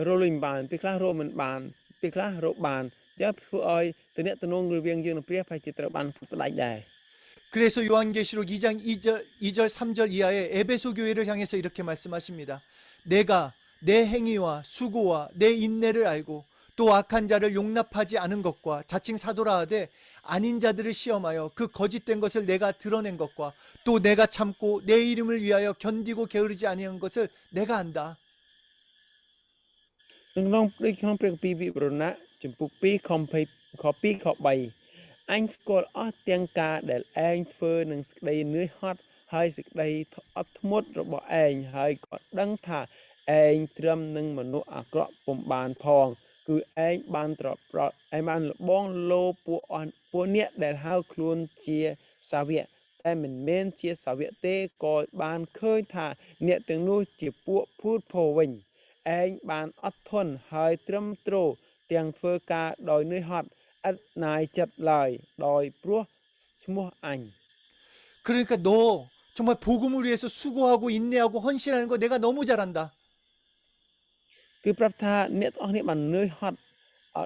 រលុយមិនបានពេលខ្លះរកមិនបានពេលខ្លះរកបានអញ្ចឹងធ្វើឲ្យទំនាក់ទំនងរវាងយើងនិងព្រះប្រហែលជាត្រូវបានផ្ដាច់ដែរ 그래서 요한계시록 2장 2절 3절 이하의 에베소 교회를 향해서 이렇게 말씀하십니다. 내가 내 행위와 수고와 내 인내를 알고 또 악한 자를 용납하지 않은 것과 자칭 사도라 하되 아닌 자들을 시험하여 그 거짓된 것을 내가 드러낸 것과 또 내가 참고 내 이름을 위하여 견디고 게으르지 아니한 것을 내가 안다. ក្នុងព្រះគម្ពីរវិវរណៈចំពុក2ខ2ខ3អញស្គាល់អស់ទាំងការដែលឯងធ្វើនឹងសេចក្តីនឿយហត់ហើយសេចក្តីអត់ធ្មត់របស់ឯងហើយក៏ដឹងថាឯងត្រឹមនឹងមនុស្សអាក្រក់ពុំបានផងគឺឯងបានលបងលោពួកអ្នកដែលហៅខ្លួនជាសាវកតែមិនមែនជាសាវកទេក៏បានឃើញថាអ្នកទាំងនោះជាពួកភូតភរវិញឯងបានអត់ធន់ហើយត្រឹមត្រូវទាំងធ្វើការដោយនឿយហត់ឥតណាយចិត្តឡើយដោយព្រោះឈ្មោះអញ 그러니까 너 정말 복음을 위해서 수고하고 인내하고 헌신하는 거 내가 너무 잘한다. គឺប្រាប់ថាអ្នកទាំងអស់នេះបាននឿយហត់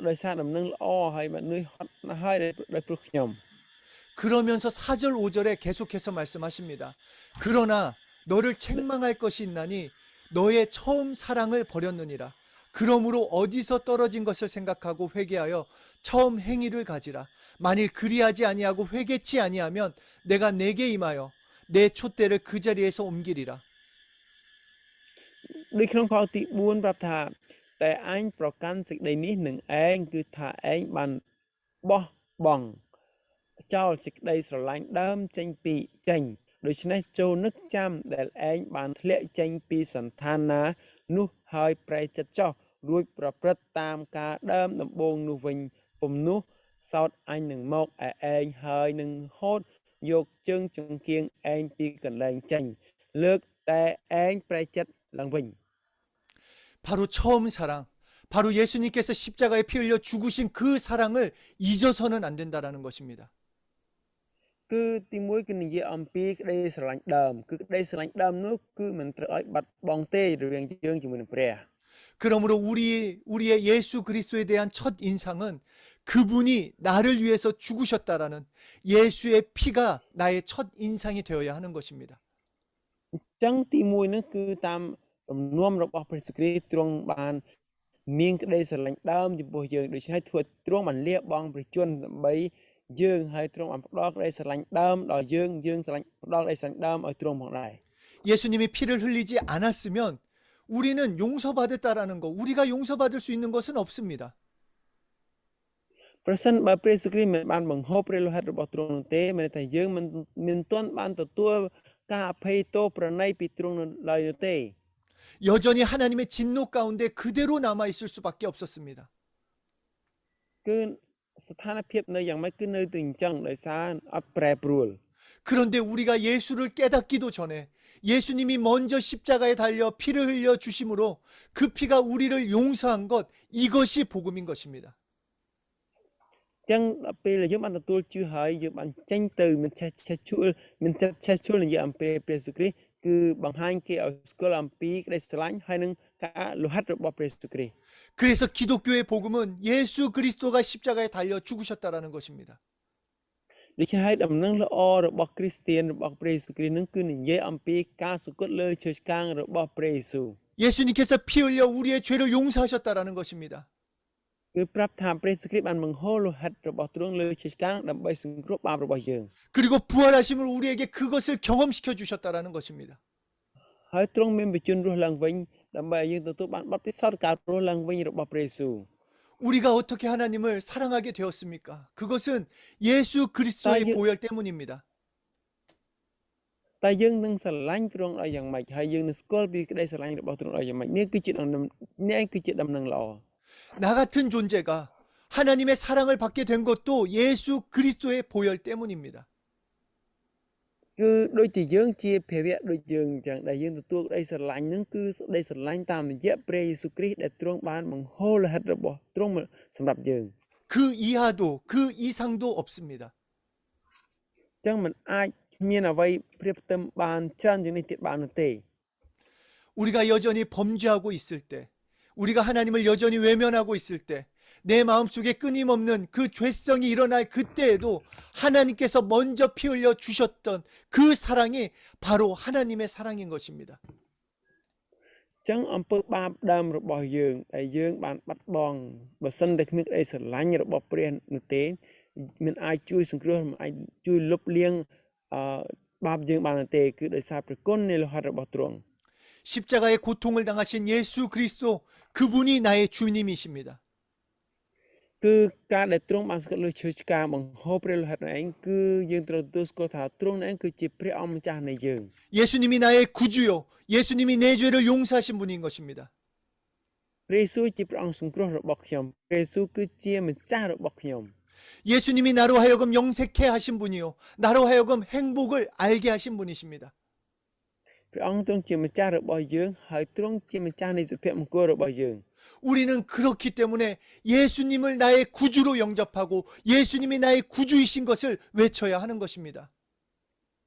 ដោយសារដំណឹងល្អហើយបាននឿយហត់ណាស់ហើយដោយព្រោះខ្ញុំ 그러면서 4절 5절에 계속해서 말씀하십니다. 그러나 너를 책망할 것이 있나니 너의 처음 사랑을 버렸느니라. 그러므로 어디서 떨어진 것을 생각하고 회개하여 처음 행위를 가지라. 만일 그리하지 아니하고 회개치 아니하면 내가 내게 임하여 내 촛대를 그 자리에서 옮기리라. ដូចក្នុងខទី4ប្រាប់ថាតែអញប្រកាន់សេចក្តីនេះនឹងឯងគឺថាឯងបានបោះបង់ចោលសេចក្តីស្រឡាញ់ដើមចេញដូច្នេះចូលនឹកចាំដែលឯងបានធ្លាក់ចេញពីសន្តានណានោះហើយប្រែចិត្តចោះរួចប្រព្រឹត្តតាមការដើមដំបូងនោះវិញពុំនោះសោតអញនឹងមកឯងហើយនឹងហូតយកជើងចង្កៀងឯងពីកន្លែងចេញលើកតែឯងប្រែចិត្តឡើងវិញ 바로 처음 사랑, 바로 예수님께서 십자가에 피 흘려 죽으신 그 사랑을 잊어서는 안 된다라는 것입니다. គឺទីមួយគឺនិយាយអំពីក្តីស្រឡាញ់ដើមគឺក្តីស្រឡាញ់ដើមនោះគឺមិនត្រូវឲ្យបាត់បង់ទេរវាងយើងជាមួយនឹងព្រះ 그러므로 우리의 예수 그리스도에 대한 첫 인상은 그분이 나를 위해서 죽으셨다라는 예수의 피가 나의 첫 인상이 되어야 하는 것입니다. អញ្ចឹងទីមួយនោះគឺតាមរំនាំរបស់ព្រះសិគ្រីស្ទទ្រង់បានមានក្តីស្រឡាញ់ដើមចំពោះយើងដូច្នេះធ្វើទ្រង់បានលះបង់ព្រះជន្មដើម្បីយើងហើយទ្រង់បានផ្ដល់ក្តីស្រឡាញ់ដើមដល់យើងផ្ដល់ក្តីស្រឡាញ់ដើមឲ្យទ្រង់ផងដែរ 예수님이 피를 흘리지 않았으면 우리는 용서받았다라는 거, 우리가 용서받을 수 있는 것은 없습니다. ប្រសិនបើព្រះសិគ្រីស្ទមិនបានបង្ហូរព្រះលោហិតរបស់ទ្រង់នោះទេមានន័យថាយើងមិនទាន់បានទទួលការអភ័យទោសប្រណីពីទ្រង់នៅឡើយនោះទេ 여전히 하나님의 진노 가운데 그대로 남아 있을 수밖에 없었습니다. គឺស្ថានភាពនៅយ៉ាងម៉េចគឺនៅតែអញ្ចឹងដោយសារអត់ប្រែប្រួល 그런데 우리가 예수를 깨닫기도 전에 예수님이 먼저 십자가에 달려 피를 흘려 주심으로 그 피가 우리를 용서한 것, 이것이 복음인 것입니다. អញ្ចឹងដល់ពេលយើងបានទទួលជឿហើយយើងបានចេញទៅមិនឆេះឈួលនិយាយអំពីព្រះសិគ្រីស្ទគឺបង្ហាញគេឲ្យស្គាល់អំពីក្តីស្រឡាញ់ហើយនឹងការលោហិតរបស់ព្រះសិគ្រីស្ទ 그래서 기독교의 복음은 예수 그리스도가 십자가에 달려 죽으셨다라는 것입니다. ដូច្នេះហើយដំណឹងល្អរបស់គ្រីស្ទានរបស់ព្រះយេស៊ូវគ្រីស្ទនឹងគឺនិយាយអំពីការសង្កត់លើឈើឆ្កាងរបស់ព្រះយេស៊ូវ 예수님께서 피 흘려 우리의 죄를 용서하셨다라는 것입니다. គឺប្រាប់ថាព្រះយេស៊ូវគ្រីស្ទបានបង្ហូរលោហិតរបស់ទ្រង់លើឈើឆ្កាងដើម្បីសង្គ្រោះបាបរបស់យើង 그리고 부활하심을 우리에게 그것을 경험시켜 주셨다라는 것입니다. ហើយទ្រង់មានបញ្ជូនរស់ឡើងវិញដើម្បីឲ្យយើងទទួលបានបទពិសោធន៍ការរស់ឡើងវិញរបស់ព្រះយេស៊ូវ 우리가 어떻게 하나님을 사랑하게 되었습니까? 그것은 예수 그리스도의 아, 보혈 때문입니다. តែយើងនឹងស្រឡាញ់ទ្រង់ឲ្យយ៉ាងម៉េចហើយយើងនឹងស្គាល់ពីក្តីស្រឡាញ់របស់ទ្រង់ឲ្យយ៉ាងម៉េចនេះគឺជាដំណឹងល្អ 나 같은 존재가 하나님의 사랑을 받게 된 것도 예수 그리스도의 보혈 때문입니다. គឺដូចជាយើងជាភាវៈដូចយើងអញ្ចឹងដែលយើងទទួលក្តីស្រឡាញ់នឹងគឺក្តីស្រឡាញ់តាមរយៈព្រះយេស៊ូវគ្រីស្ទដែលទ្រង់បានបង្ហូរលោហិតរបស់ទ្រង់សម្រាប់យើង 그 이하도 그 이상도 없습니다. អញ្ចឹងมันអាចមានអ្វីប្រៀបផ្ទឹមបានច្រើនជាងនេះទៀតបាននោះទេ 우리가 여전히 범죄하고 있을 때, 우리가 하나님을 여전히 외면하고 있을 때, 내 마음속에 끊임없는 그 죄성이 일어날 그때에도 하나님께서 먼저 피 흘려 주셨던 그 사랑이 바로 하나님의 사랑인 것입니다. អញ្ចឹងអំពើបាបដើមរបស់យើងដែលយើងបានបាត់បង់បើសិនតែគ្មានក្តីស្រឡាញ់របស់ព្រះនោះទេមិនអាចជួយសង្គ្រោះមិនអាចជួយលុបលាងបាបយើងបាននោះទេគឺដោយសារព្រះគុណនៃលោហិតរបស់ទ្រង់ 십자가의 고통을 당하신 예수 그리스도 그분이 나의 주님이십니다. គឺការដែលទ្រង់បានស្គាល់លើឈើឆ្កាងបង្ហូរព្រះលោហិតនោះឯងគឺយើងត្រូវទទួលស្គាល់ថាទ្រង់នោះឯងគឺជាព្រះអម្ចាស់នៃយើង 예수님이 나의 구주요. 예수님이 내 죄를 용서하신 분인 것입니다. ព្រះយេស៊ូវជាព្រះអង្គសង្គ្រោះរបស់ខ្ញុំព្រះយេស៊ូវគឺជាម្ចាស់របស់ខ្ញុំ 예수님이 나로 하여금 영생케 하신 분이요. 나로 하여금 행복을 알게 하신 분이십니다. ព្រះអង្គទ្រង់ជាម្ចាស់របស់យើងហើយទ្រង់ជាម្ចាស់នៃសុភមង្គលរបស់យើង 우리는 그렇기 때문에 예수님을 나의 구주로 영접하고 예수님이 나의 구주이신 것을 외쳐야 하는 것입니다.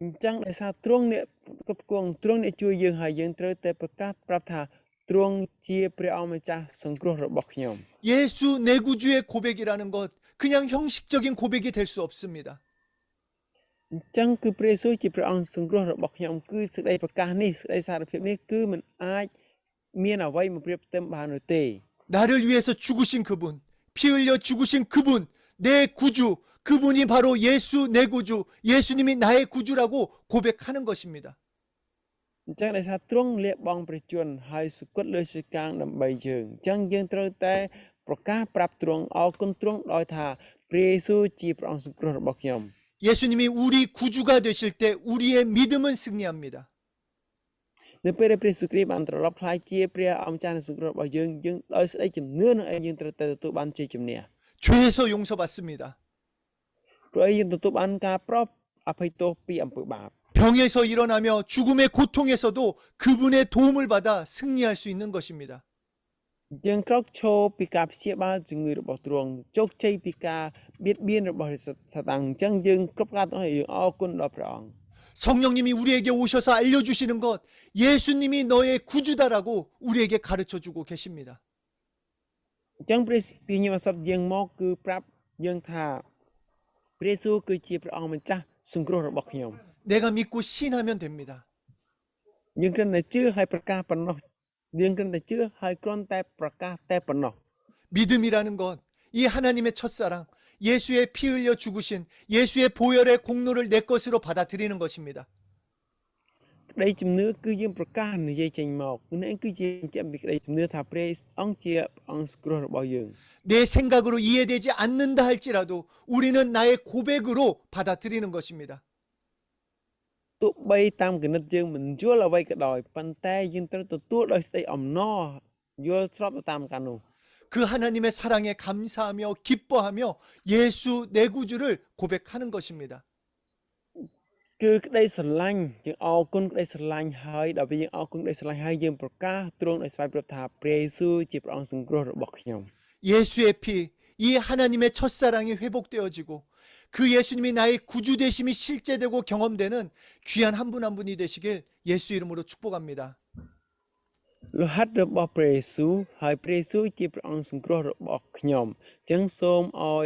អញ្ចឹងដោយសារទ្រង់អ្នកគ្រប់គ្រងទ្រង់អ្នកជួយយើងហើយយើងត្រូវតែប្រកាសប្រាប់ថាទ្រង់ជាព្រះអង្គម្ចាស់សង្គ្រោះរបស់ខ្ញុំ 예수 내 구주의 고백이라는 것 그냥 형식적인 고백이 될 수 없습니다. អញ្ចឹងគឺព្រះយេស៊ូវជាព្រះអង្គសង្គ្រោះរបស់ខ្ញុំគឺសេចក្តីប្រកាសនេះសេចក្តីសារភាពនេះគឺមិនអាចមានអ្វីមកប្រៀបផ្ទឹមបាននោះទេ 나를 위해서 죽으신 그분, 피 흘려 죽으신 그분, 내 구주, 그분이 바로 예수 내 구주, 예수님이 나의 구주라고 고백하는 것입니다. អញ្ចឹងដោយសារទ្រង់លះបង់ព្រះជន្មហើយសុគតលើឈើឆ្កាងដើម្បីយើងអញ្ចឹងយើងត្រូវតែប្រកាសប្រាប់ទ្រង់អរគុណទ្រង់ដោយថាព្រះយេស៊ូវជាព្រះអង្គសង្គ្រោះរបស់ខ្ញុំ 예수님이 우리 구주가 되실 때 우리의 믿음은 승리합니다. នៅពេលដែលព្រះយេស៊ូវគ្រីស្ទបានត្រឡប់ក្លាយជាព្រះអម្ចាស់នៃសង្គ្រោះរបស់យើងដោយស្ដីជំនឿនឹងឯងយើងត្រូវតែទទួលបានជ័យជំនះ 죄에서 용서받습니다. ព្រោះឯងយើងទទួលបានការប្រោសអភ័យទោសពីអំពើបាប 병에서 일어나며 죽음의 고통에서도 그분의 도움을 받아 승리할 수 있는 것입니다. យើងក្រោកឈរពីការព្យាបាលជំងឺរបស់ទ្រង់ជោគជ័យពីការបៀតបៀនរបស់សាតាំងអញ្ចឹងយើងគ្រប់ការទាំងអស់យើងអរគុណដល់ព្រះអង្គ 성령님이 우리에게 오셔서 알려주시는 것 예수님이 너의 구주다라고 우리에게 가르쳐주고 계십니다. អញ្ចឹងព្រះញាមសត្វយើងមកគឺប្រាប់យើងថាព្រះយេស៊ូវគឺជាព្រះអង្គម្ចាស់សង្គ្រោះរបស់ខ្ញុំ 내가 믿고 신하면 됩니다. យើងគ្រាន់តែជឿហើយប្រកាសប៉ុណ្ណោះយើងគ្រាន់តែជឿហើយគ្រាន់តែប្រកាសតែប៉ុណ្ណោះ 믿음이라는 것 이 하나님의 첫사랑 예수의 피 흘려 죽으신 예수의 보혈의 공로를 내 것으로 받아들이는 것입니다. ក្តីជំនឿគឺយើងប្រកាសនិយាយចេញមកនេះគឺជាជាពីក្តីជំនឿថាព្រះអង្គជាអង្គសង្គ្រោះរបស់យើង 내 생각으로 이해되지 않는다 할지라도 우리는 나의 고백으로 받아들이는 것입니다. ទោះបីតាមគណិតយើងមិនយល់អ្វីក៏ដោយប៉ុន្តែយើងត្រូវទទួលដោយស្ដីអំណរយល់ស្របទៅតាមការនោះ 그 하나님의 사랑에 감사하며 기뻐하며 예수 내 구주를 고백하는 것입니다. គឺក្តីស្រឡាញ់យើងអរគុណក្តីស្រឡាញ់ហើយដល់ពេលយើងអរគុណក្តីស្រឡាញ់ហើយយើងប្រកាសទ្រង់ដោយស្វ័យប្រថាព្រះយេស៊ូវជាព្រះអង្គសង្គ្រោះរបស់ខ្ញុំ 예수의 피, 이 하나님의 첫사랑이 회복되어지고 그 예수님이 나의 구주 되심이 실제되고 경험되는 귀한 한 분 한 분이 되시길 예수 이름으로 축복합니다. លោហិតរបស់ព្រះយេស៊ូវហើយព្រះយេស៊ូវជាព្រះអង្គសង្គ្រោះរបស់ខ្ញុំអញ្ចឹងសូមឲ្យ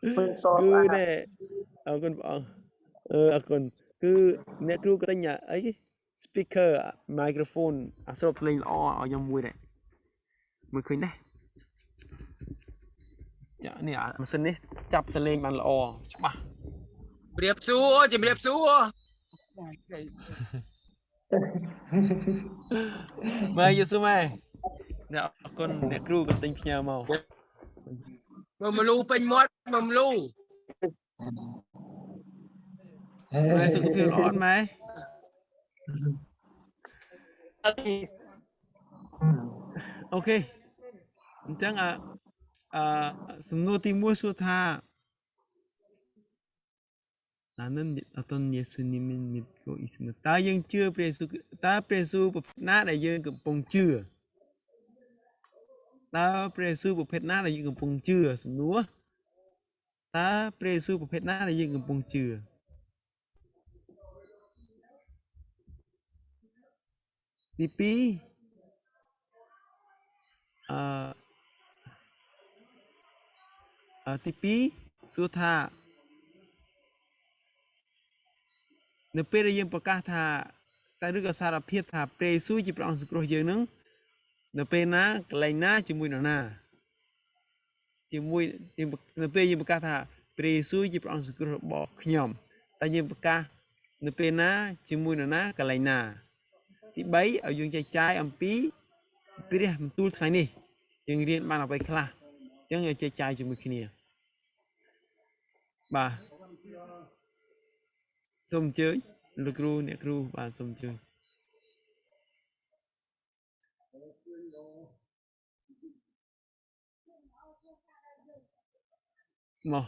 Phương so គឺ xa ណែអរគុណព្រះអង្គអរគុណគឺអ្នកគ្រូក៏ទិញអី speaker microphone អាស្រូបភ្លេងល្អឲ្យខ្ញុំមួយដែរមើលឃើញដែរចានេះអាម៉ាស៊ីននេះចាប់សលេងបានល្អច្បាស់ ជំរាបសួរជំរាបសួរ ម៉ែយូស៊ូម៉ែអ្នកអរគុណអ្នកគ្រូក៏ទិញផ្ញើមក មើលមលូពេញមាត់មើលមលូ ម៉ែសុខភាពល្អអត់ម៉ែអូខេអញ្ចឹងសំណួរទី1សួរថាNamun atau Yesunim mitko ismu. Ta yang chưa presu ta presu ប្រភេទណាដែលយើងកំពុងជឿតើ presu ប្រភេទណាដែលយើងកំពុងជឿសំណួរតើ presu ប្រភេទណាដែលយើងកំពុងជឿទី2ទី2សួរថានៅពេលដែលយើងប្រកាសថាឬក៏សារភាពថាព្រះយេស៊ូវជាព្រះអង្គសង្គ្រោះយើងនឹងនៅពេលណាកន្លែងណាជាមួយនរណាជាមួយនៅពេលយើងប្រកាសថាព្រះយេស៊ូវជាព្រះអង្គសង្គ្រោះរបស់ខ្ញុំតែយើងប្រកាសនៅពេលណាជាមួយនរណាកន្លែងណាទី3ឲ្យយើងចែកចាយអំពីព្រះបន្ទូលថ្ងៃនេះយើងរៀនបានអ្វីខ្លះអញ្ចឹងយើងចែកចាយជាមួយគ្នាបាទសូមអញ្ជើញលោកគ្រូអ្នកគ្រូបាទសូមអញ្ជើញមក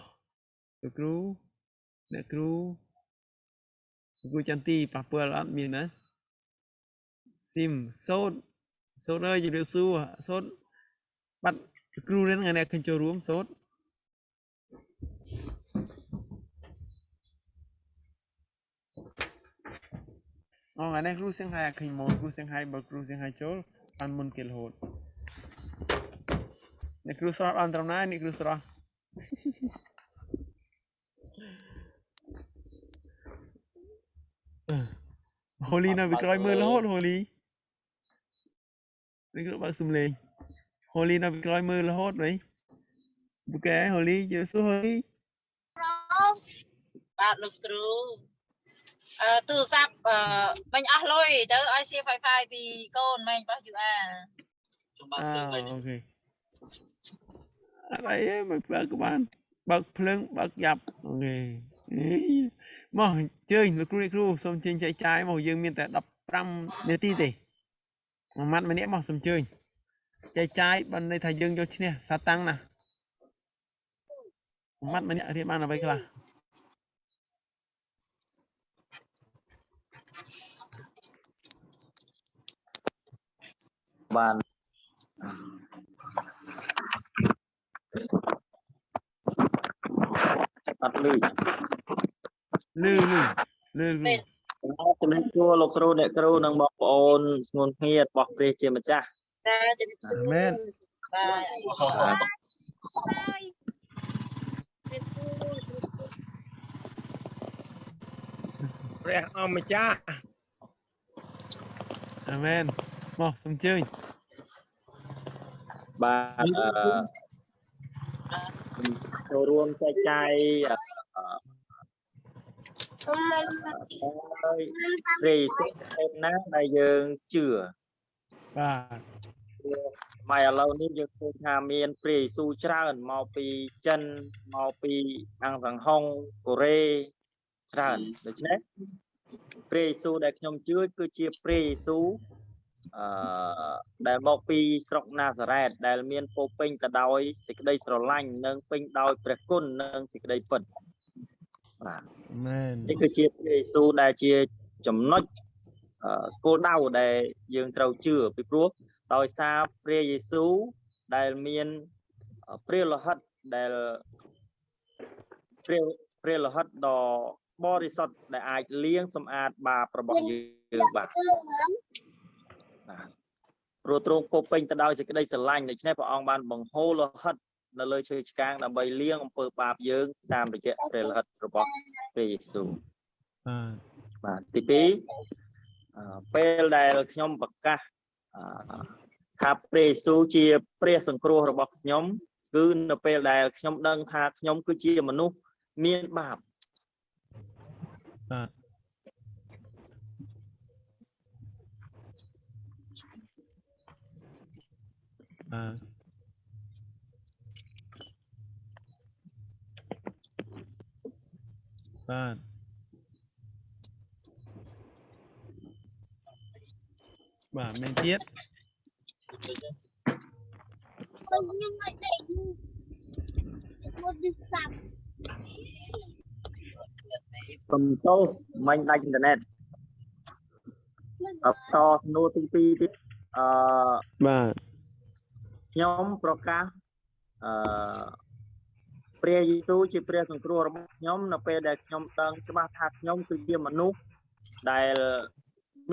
លោកគ្រូអ្នកគ្រូចន្ទទីប៉ះពាល់អត់មានណាស៊ីមសូតអើយជម្រាបសួរសូតបាត់គ្រូរៀនថ្ងៃនេះឃើញចូលរួមសូតថ្ងៃនេះគ្រូសៀងហៃឃើញមកគ្រូសៀងហៃបើគ្រូសៀងហៃចូលបានមុនគេរហូតអ្នកគ្រូស្រស់បានត្រឹមណាអ្នកគ្រូស្រស់ហូលីនៅពីក្រោយមើលរហូតហូលីនេះគ្រូបើកសំឡេងហូលីនៅពីក្រោយមើលរហូតវិញបូកែហូលីជឿសួរហូលីបាទលោកគ្រូទូរស័ព្ទមិញអស់លុយទៅឲ្យសៀ Wi-Fi ពីកូនមិញរបស់ UR អូខេអត់អីទេមកបើកក៏បានបើកភ្លើងបើកយ៉ាប់អូខេមកអញ្ជើញលោកគ្រូអ្នកគ្រូសូមជើញចែកចាយមកយើងមានតែ15នាទីទេមួយម៉ាត់ម្នាក់មកសូមជើញចែកចាយបានន័យថាយើងយកឈ្នះសាតាំងណាមួយម៉ាត់ម្នាក់រៀនបានអ្វីខ្លះបានអត់លឺលឺជំរាបសួរលោកគ្រូអ្នកគ្រូនិងបងប្អូនស្ងួនគ្នារបស់ព្រះជាម្ចាស់ ចាជំរាបសួរមែនព្រះអង្គម្ចាស់ អាមែនមកសូមជើញបាទចូលរួមចែកចាយព្រះយេស៊ូវទេណាដែលយើងជឿបាទមកឥឡូវនេះយើងឃើញថាមានព្រះយេស៊ូវច្រើនមកពីចិនមកពីអង្គសង្ហុងកូរ៉េច្រើនដូច្នេះព្រះយេស៊ូវដែលខ្ញុំជឿគឺជាព្រះយេស៊ូវដែលមកពីស្រុកណាសារ៉េតដែលមានពោពេញទៅដោយសេចក្តីស្រឡាញ់និងពេញដោយព្រះគុណនិងសេចក្តីពិតបាទមែននេះគឺជាព្រះយេស៊ូវដែលជាចំណុចគោលដៅដែលយើងត្រូវជឿពីព្រោះដោយសារព្រះយេស៊ូវដែលមានព្រះលោហិតដែលព្រះលោហិតដ៏បរិសុទ្ធដែលអាចលាងសម្អាតបាបរបស់យើងបាទព្រោះទ្រង់ពោពេញទៅដោយសេចក្តីស្រឡាញ់ដូច្នេះព្រះអង្គបានបង្ហូរលោហិត នៅលើឈើឆ្កាងដើម្បីលាងអំពើបាបយើងតាមរយៈព្រះលិខិតរបស់ព្រះយេស៊ូវ បាទទី2ពេលដែលខ្ញុំប្រកាសថាព្រះយេស៊ូវជាព្រះសង្គ្រោះរបស់ខ្ញុំគឺនៅពេលដែលខ្ញុំដឹងថាខ្ញុំគឺជាមនុស្សមានបាប បាទមានទៀត កំទោសមិញដាច់អ៊ីនធឺណិតតសំណួរទី2ទៀតបាទ ខ្ញុំប្រកាសព្រះយេស៊ូវជាព្រះសង្គ្រោះរបស់ខ្ញុំនៅពេលដែលខ្ញុំដឹងច្បាស់ថាខ្ញុំគឺជាមនុស្សដែល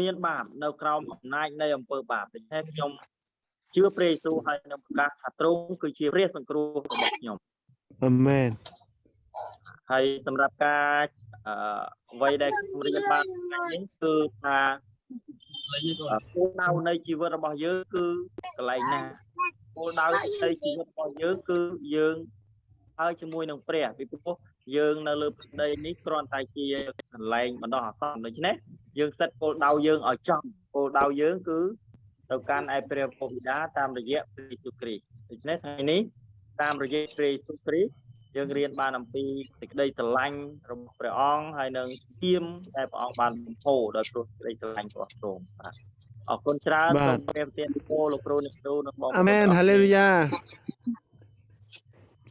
មានបាបនៅក្រោមអំណាចនៃអំពើបាបដូច្នេះខ្ញុំជឿព្រះយេស៊ូវហើយខ្ញុំប្រកាសថាទ្រង់គឺជាព្រះសង្គ្រោះរបស់ខ្ញុំ អាមែន ហើយសម្រាប់ការអ្វីដែលខ្ញុំរៀនបាននេះគឺថាគោលដៅនៃជីវិតរបស់យើងគឺកន្លែងណាគោលដៅនៃជីវិតរបស់យើងគឺយើងហើយជាមួយនឹងព្រះពីព្រោះយើងនៅលើផ្ទៃនេះគ្រាន់តែជាកន្លែងបណ្ដោះអាសន្នដូច្នេះយើងសេតគោលដៅយើងឲ្យចំគោលដៅយើងគឺទៅកាន់ឯព្រះពុទ្ធបិតាតាមរយៈព្រះយេស៊ូវគ្រីស្ទដូច្នេះថ្ងៃនេះតាមរយៈព្រះយេស៊ូវគ្រីស្ទយើងរៀនបានអំពីសេចក្តីស្រឡាញ់របស់ព្រះអង្គហើយនឹងជាមដែលព្រះអង្គបានបំផុសដោយព្រោះសេចក្តីស្រឡាញ់របស់ទ្រង់បាទអរគុណច្រើនសូមព្រះប្រទានពរលោកគ្រូអ្នកគ្រូនិងបងប្អូន អាមែនហាឡេលូយ៉ា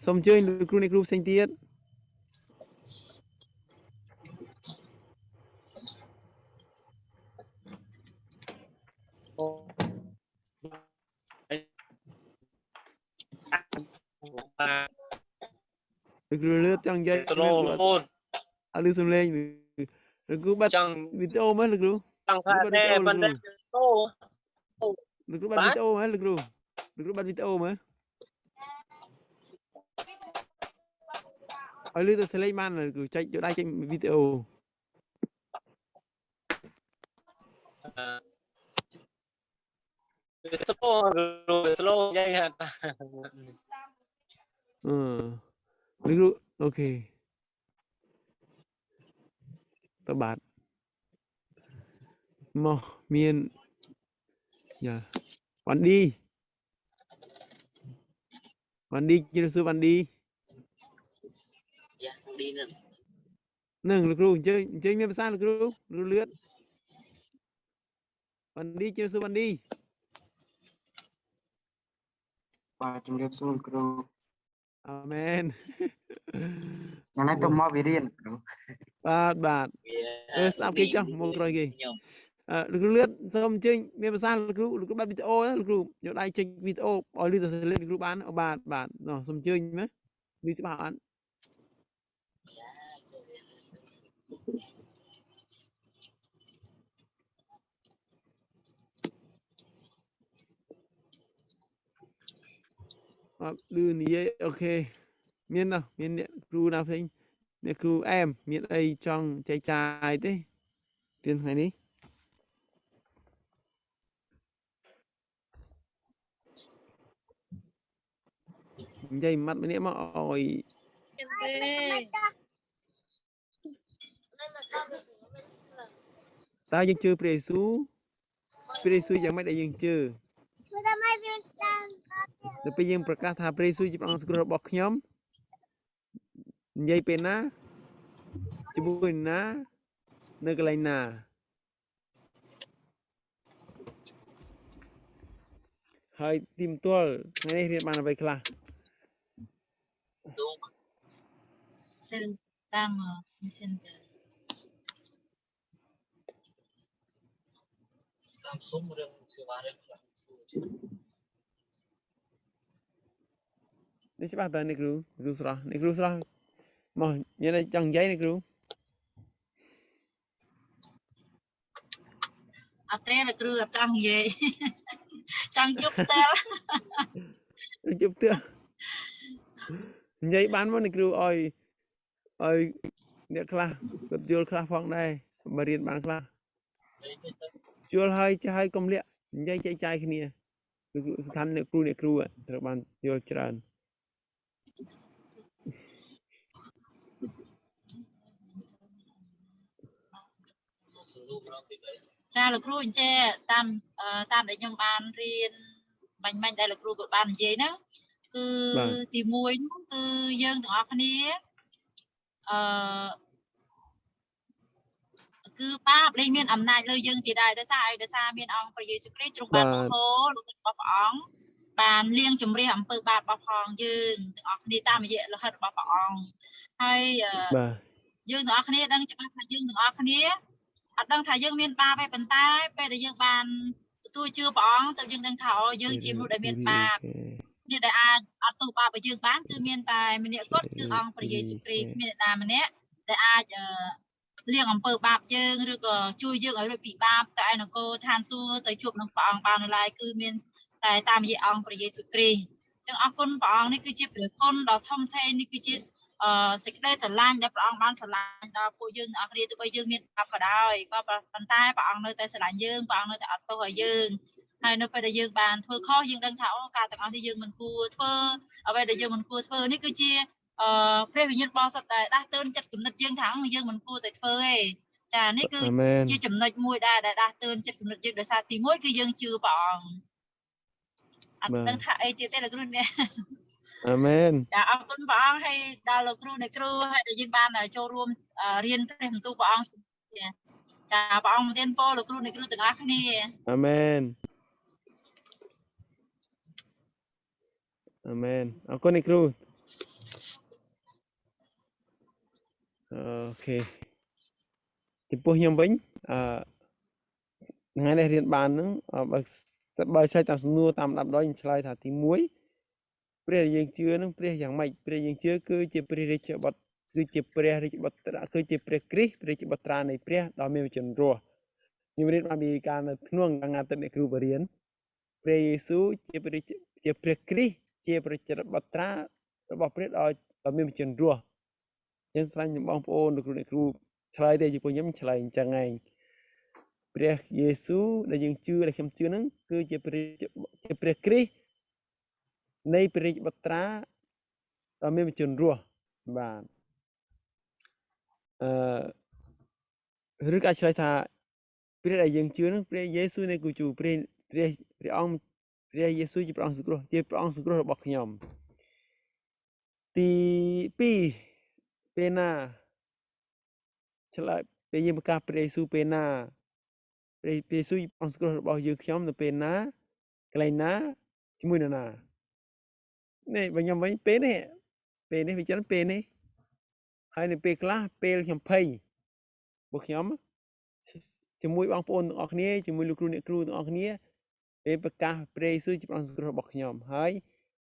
សូមអញ្ជើញលោកគ្រូអ្នកគ្រូផ្សេងទៀត លោកគ្រូលឿនចង់និយាយ ស្រូអូន អត់លឺសំឡេងលោកគ្រូបាត់ ចង់ វីដេអូមើលលោកគ្រូ ចង់ថាតែប៉ុន្តែអូ លោកគ្រូបាត់វីដេអូមើលលោកគ្រូបាត់វីដេអូមើលឲ្យលឺទៅសំឡេងបានលោកគ្រូចុចយកដៃចេញវីដេអូ ស្លូយ៉ាង លោកគ្រូអូខេតបាទមកមានយ៉ាវ៉ាន់ឌីជិះសួរវ៉ាន់ឌី យ៉ាឌីនឹង នឹងលោកគ្រូអញ្ជើញមានភាសាលោកគ្រូលឿនវ៉ាន់ឌីជិះសួរវ៉ាន់ឌី បាទជំរាបសួរគ្រូ អាមែន ថ្ងៃនេះទៅមកវិរៀនគ្រូ បាទស្ដាប់គេចុះមកក្រោយគេលោកគ្រូលឿនសូមអញ្ជើញមានភាសាលោកគ្រូបាត់វីដេអូណាលោកគ្រូយកដៃចេញវីដេអូឲ្យលឺទៅលេងលោកគ្រូបានបាទសូមអញ្ជើញមើលលឺច្បាស់អត់ លឺនិយាយអូខេមានអ្នកគ្រូណាផ្សេងអ្នកគ្រូអែមមានអីចង់ចែកចាយទេរៀនថ្ងៃនេះនិយាយម៉ាត់ម្នាក់មកឲ្យ តើយើងជឿព្រះយេស៊ូវយ៉ាងម៉េចដែលយើងជឿទៅពេលយើងប្រកាសថាព្រះយេស៊ូវជាព្រះអង្គសង្គ្រោះរបស់ខ្ញុំនិយាយពេលណាជាមួយណានៅកន្លែងណាហើយទីមទាល់ថ្ងៃនេះរៀនបានអ្វីខ្លះ តាម Messenger តាមសុំរឿងសេវារឿងខ្លះ នេះច្បាស់តើអ្នកគ្រូស្រស់អ្នកគ្រូស្រស់មកមានអីចង់និយាយអ្នកគ្រូ អត់ទេលោកគ្រូអត់ចង់និយាយចង់ជប់ផ្ទាល់ ជប់ផ្ទះ vậy bán món này kêu ơi nè kla gặp vô kla phong đây mà riêng bán kla vô hai công lệ vậy chạy cái này khăn nè kêu à rồi bán vô tràn cha là kêu che tam tam để nhung ban riêng mình đây là kêu của ban gì đó គឺទី1គឺយើងទាំងអស់គ្នាគឺបាបលែងមានអំណាចលើយើងទៀតដែរដោយសារមានអង្គព្រះយេស៊ូវគ្រីស្ទទ្រង់បានបង្ហូរលោករបស់ព្រះអង្គបានលាងជម្រះអំពើបាបរបស់ផងយើងទាំងអស់គ្នាតាមរយៈលោហិតរបស់ព្រះអង្គហើយយើងទាំងអស់គ្នាដឹងច្បាស់ថាយើងទាំងអស់គ្នាអត់ដឹងថាយើងមានបាបទេប៉ុន្តែពេលដែលយើងបានទទួលជឿព្រះអង្គទៅយើងដឹងថាយើងជាមនុស្សដែលមានបាប អ្នកដែលអាចអត់ទោសបាបឲ្យយើងបានគឺមានតែម្នាក់គត់គឺអង្គព្រះយេស៊ូវគ្រីស្ទមានអ្នកណាម្នាក់ដែលអាចលាងអំពើបាបយើងឬក៏ជួយយើងឲ្យរួចពីបាបទៅឯនគរឋានសួគ៌ទៅជួបនឹងព្រះអង្គបាននៅឡើយគឺមានតែតាមរយៈអង្គព្រះយេស៊ូវគ្រីស្ទចឹងអរគុណព្រះអង្គនេះគឺជាព្រះគុណដ៏ធំធេងនេះគឺជាសេចក្តីស្រឡាញ់ដែលព្រះអង្គបានស្រឡាញ់ដល់ពួកយើងទាំងអស់គ្នាទោះបីយើងមានបាបក៏ដោយក៏ប៉ុន្តែព្រះអង្គនៅតែស្រឡាញ់យើងព្រះអង្គនៅតែអត់ទោសឲ្យយើង ហើយនៅពេលដែលយើងបានធ្វើខុសយើងដឹងថាការទាំងអស់នេះយើងមិនគួរធ្វើអ្វីដែលយើងមិនគួរធ្វើនេះគឺជាព្រះវិញ្ញាណបរិសុទ្ធតែដាស់តឿនចិត្តគំនិតយើងថាយើងមិនគួរតែធ្វើទេចានេះគឺជាចំណុចមួយដែលដាស់តឿនចិត្តគំនិតយើងដោយសារទី1គឺយើងជឿព្រះអង្គអត់ដឹងថាអីទៀតទេលោកគ្រូនេះអាមែនចាអរគុណព្រះអង្គហើយដល់លោកគ្រូអ្នកគ្រូហើយដែលយើងបានចូលរួមរៀនព្រះបន្ទូលព្រះអង្គចាព្រះអង្គប្រទានពរលោកគ្រូអ្នកគ្រូទាំងអស់គ្នាអាមែន Amen. Ako ni Cruz. Okay. ចំពោះខ្ញុំវិញថ្ងៃនេះរៀនបានហ្នឹងបើឆ្លើយតាមសំណួរតាម10ខ្ញុំឆ្លើយថាទី1ព្រះយើងជឿហ្នឹងព្រះយ៉ាងម៉េចព្រះយើងជឿគឺជាព្រះរាជបុត្រគឺជាព្រះរាជបុត្រគឺជាព្រះគ្រីស្ទព្រះរាជបុត្រានៃព្រះដ៏មានវចនរស់ខ្ញុំរៀនបានពីការនៅក្នុងថ្ងៃទឹកអ្នកគ្រូបរៀនព្រះយេស៊ូវជាព្រះគ្រីស្ទ ជាប្រជាបុត្រារបស់ព្រះដ៏មានវចនរស់យើងស្លាញ់បងប្អូនលោកគ្រូអ្នកគ្រូឆ្លើយទេចំពោះខ្ញុំឆ្លើយអញ្ចឹងឯងព្រះយេស៊ូវដែលយើងជឿដែលខ្ញុំជឿហ្នឹងគឺជាព្រះគ្រីស្ទនៃព្រះរាជបុត្រាដ៏មានវចនរស់បាទឬក៏ឆ្លើយថាព្រះដែលយើងជឿហ្នឹងព្រះយេស៊ូវនៃគូជូព្រះអង្គព្រះយេស៊ូវជាព្រះអង្គសង្គ្រោះជាព្រះអង្គសង្គ្រោះរបស់ខ្ញុំទី2ពេលណាឆ្លើយពេលយើងប្រកាសព្រះយេស៊ូវពេលណាព្រះយេស៊ូវអង្គសង្គ្រោះរបស់យើងខ្ញុំនៅពេលណាកន្លែងណាជាមួយនរណានេះបើខ្ញុំវិញពេលនេះវាច្រើនពេលនេះហើយនៅពេលខ្លះពេលខ្ញុំភ័យពួកខ្ញុំជាមួយបងប្អូនទាំងអស់គ្នាជាមួយលោកគ្រូអ្នកគ្រូទាំងអស់គ្នា ពេលប្រកាសព្រះយេស៊ូវជាព្រះអង្គសង្គ្រោះរបស់ខ្ញុំហើយ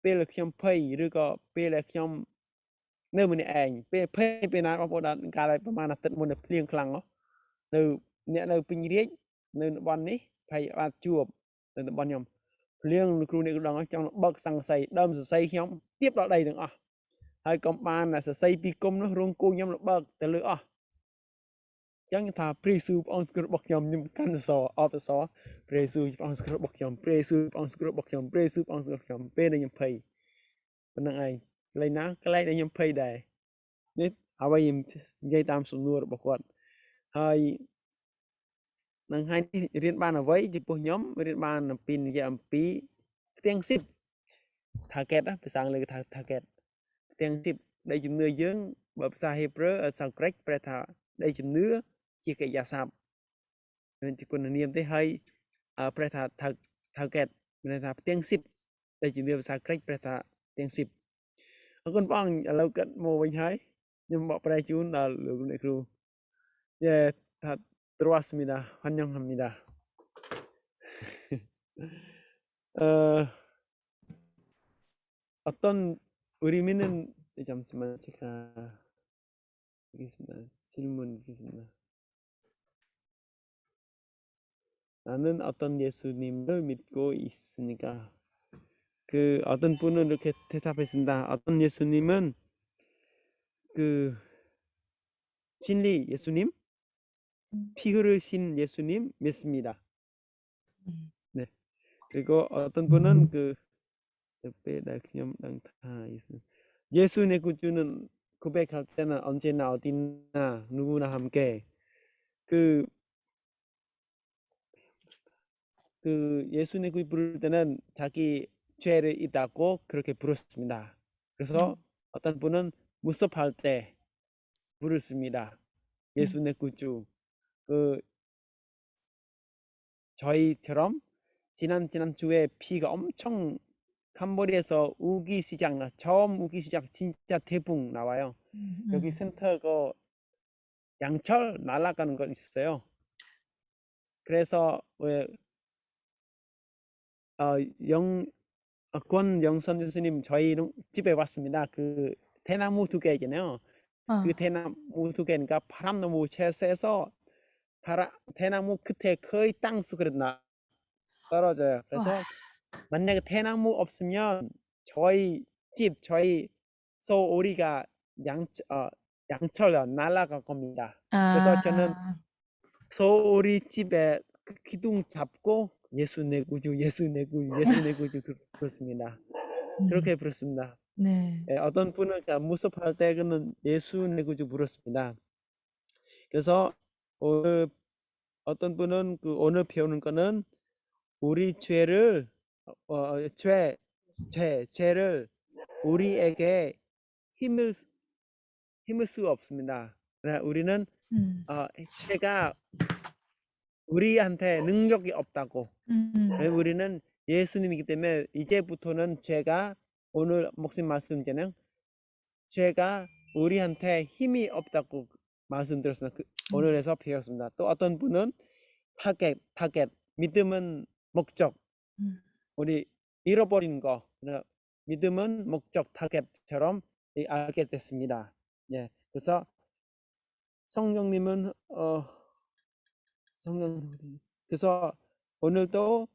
ពេលដែលខ្ញុំភ័យឬក៏ពេលដែលខ្ញុំនៅម្នាក់ឯងពេលភ័យពេលណាបងប្អូនកាលប្រហែលអាទិត្យមុនភ្លៀងខ្លាំងនៅអ្នកនៅពេញរាជនៅតំបន់នេះភ័យអាចជួបនៅតំបន់ខ្ញុំភ្លៀងលោកគ្រូអ្នកគ្រូដល់ចង់បើកសង្ស័យដើមសរសៃខ្ញុំទៀបដល់ដីទាំងអស់ហើយកុំបានសរសៃពីគុំនោះរងគូខ្ញុំបើកទៅលើអស់ចឹងថាព្រះយេស៊ូវព្រះអង្គសង្គ្រោះរបស់ខ្ញុំកាន់សរអបសរព្រះយេស៊ូវព្រះអង្គសង្គ្រោះរបស់ខ្ញុំព្រះយេស៊ូវព្រះអង្គសង្គ្រោះរបស់ខ្ញុំព្រះយេស៊ូវព្រះអង្គសង្គ្រោះខ្ញុំពេលដែលខ្ញុំភ័យប៉ុណ្្នឹងឯងកន្លែងណាកន្លែងដែលខ្ញុំភ័យដែរនេះអ្វីខ្ញុំនិយាយតាមសំណួររបស់គាត់ហើយនឹងហើយរៀនបានអ្វីចំពោះខ្ញុំរៀនបានអំពីនិយាយអំពីផ្ទាំង10 target ភាសាអង់គ្លេសគេថា target ផ្ទាំង10ដែលជំនឿយើងបើភាសាហេប្រឺសាក្រិចប្រែថាដែលជំនឿជាកិរិយាសព្ទមានគុណនាមទេហើយប្រែថា target មានថាផ្ទាំង10ដែលជំនឿភាសាក្រិចប្រែថាផ្ទាំង10អរគុណបងឥឡូវគាត់មកវិញហើយខ្ញុំបកប្រែជូនដល់លោកអ្នកគ្រូយ៉ាថា Terwasmida 환영합니다. 어떤 의미는 잠시만 제가 보겠습니다. 질문 드리겠습니다. 나는 어떤 예수님을 믿고 있으니까 그 어떤 분은 이렇게 대답했습니다. 어떤 예수님은 그 진리 예수님, 피 흐르신 예수님 믿습니다. 네. 그리고 어떤 분은 그 옆에 날 그냥 다 예수 내 구주는 고백할 때는 언제나 어디나 누구나 함께 그 예수 내 구주 부를 때는 자기 죄를 있다고 그렇게 부르습니다. 그래서 어떤 분은 무섭할 때 부르습니다. 예수 내 구주. 그 저희처럼 지난 주에 비가 엄청 캄보디아에서 우기 시작 처음 우기 시작 진짜 태풍 나와요. 여기 센터가 양철 날아가는 거 있어요. 그래서 왜 권영선 교수님 저희 집에 왔습니다. 그 대나무 2개잖아요. 그 대나무 2개니까 바람 너무 세서 대나무 끝에 거의 땅속으로 떨어져요. 그래서 만약에 대나무 없으면 저희 소오리가 양철 날아갈 겁니다. 그래서 저는 소오리 집에 그 기둥 잡고 예수 내 구주, 예수 내 구주, 예수 내 구주 그렇습니다. 그렇게 부르습니다. 네. 예, 어떤 분은 무섭할 때 그는 예수 내 구주 부르습니다. 그래서 오늘 어떤 분은 그 오늘 배우는 거는 우리 죄를 죄를 우리에게 힘을 수 없습니다. 우리는 죄가 우리한테 능력이 없다고. 우리는 예수님이기 때문에 이제부터는 죄가 오늘 목사님 말씀처럼 죄가 우리한테 힘이 없다고 말씀드렸습니다. 오늘에서 배웠습니다. 또 어떤 분은 타겟 믿음은 목적. 우리 잃어버린 거 믿음은 목적 타겟처럼 알게 됐습니다. 예, 그래서 성령님은 그래서 오늘도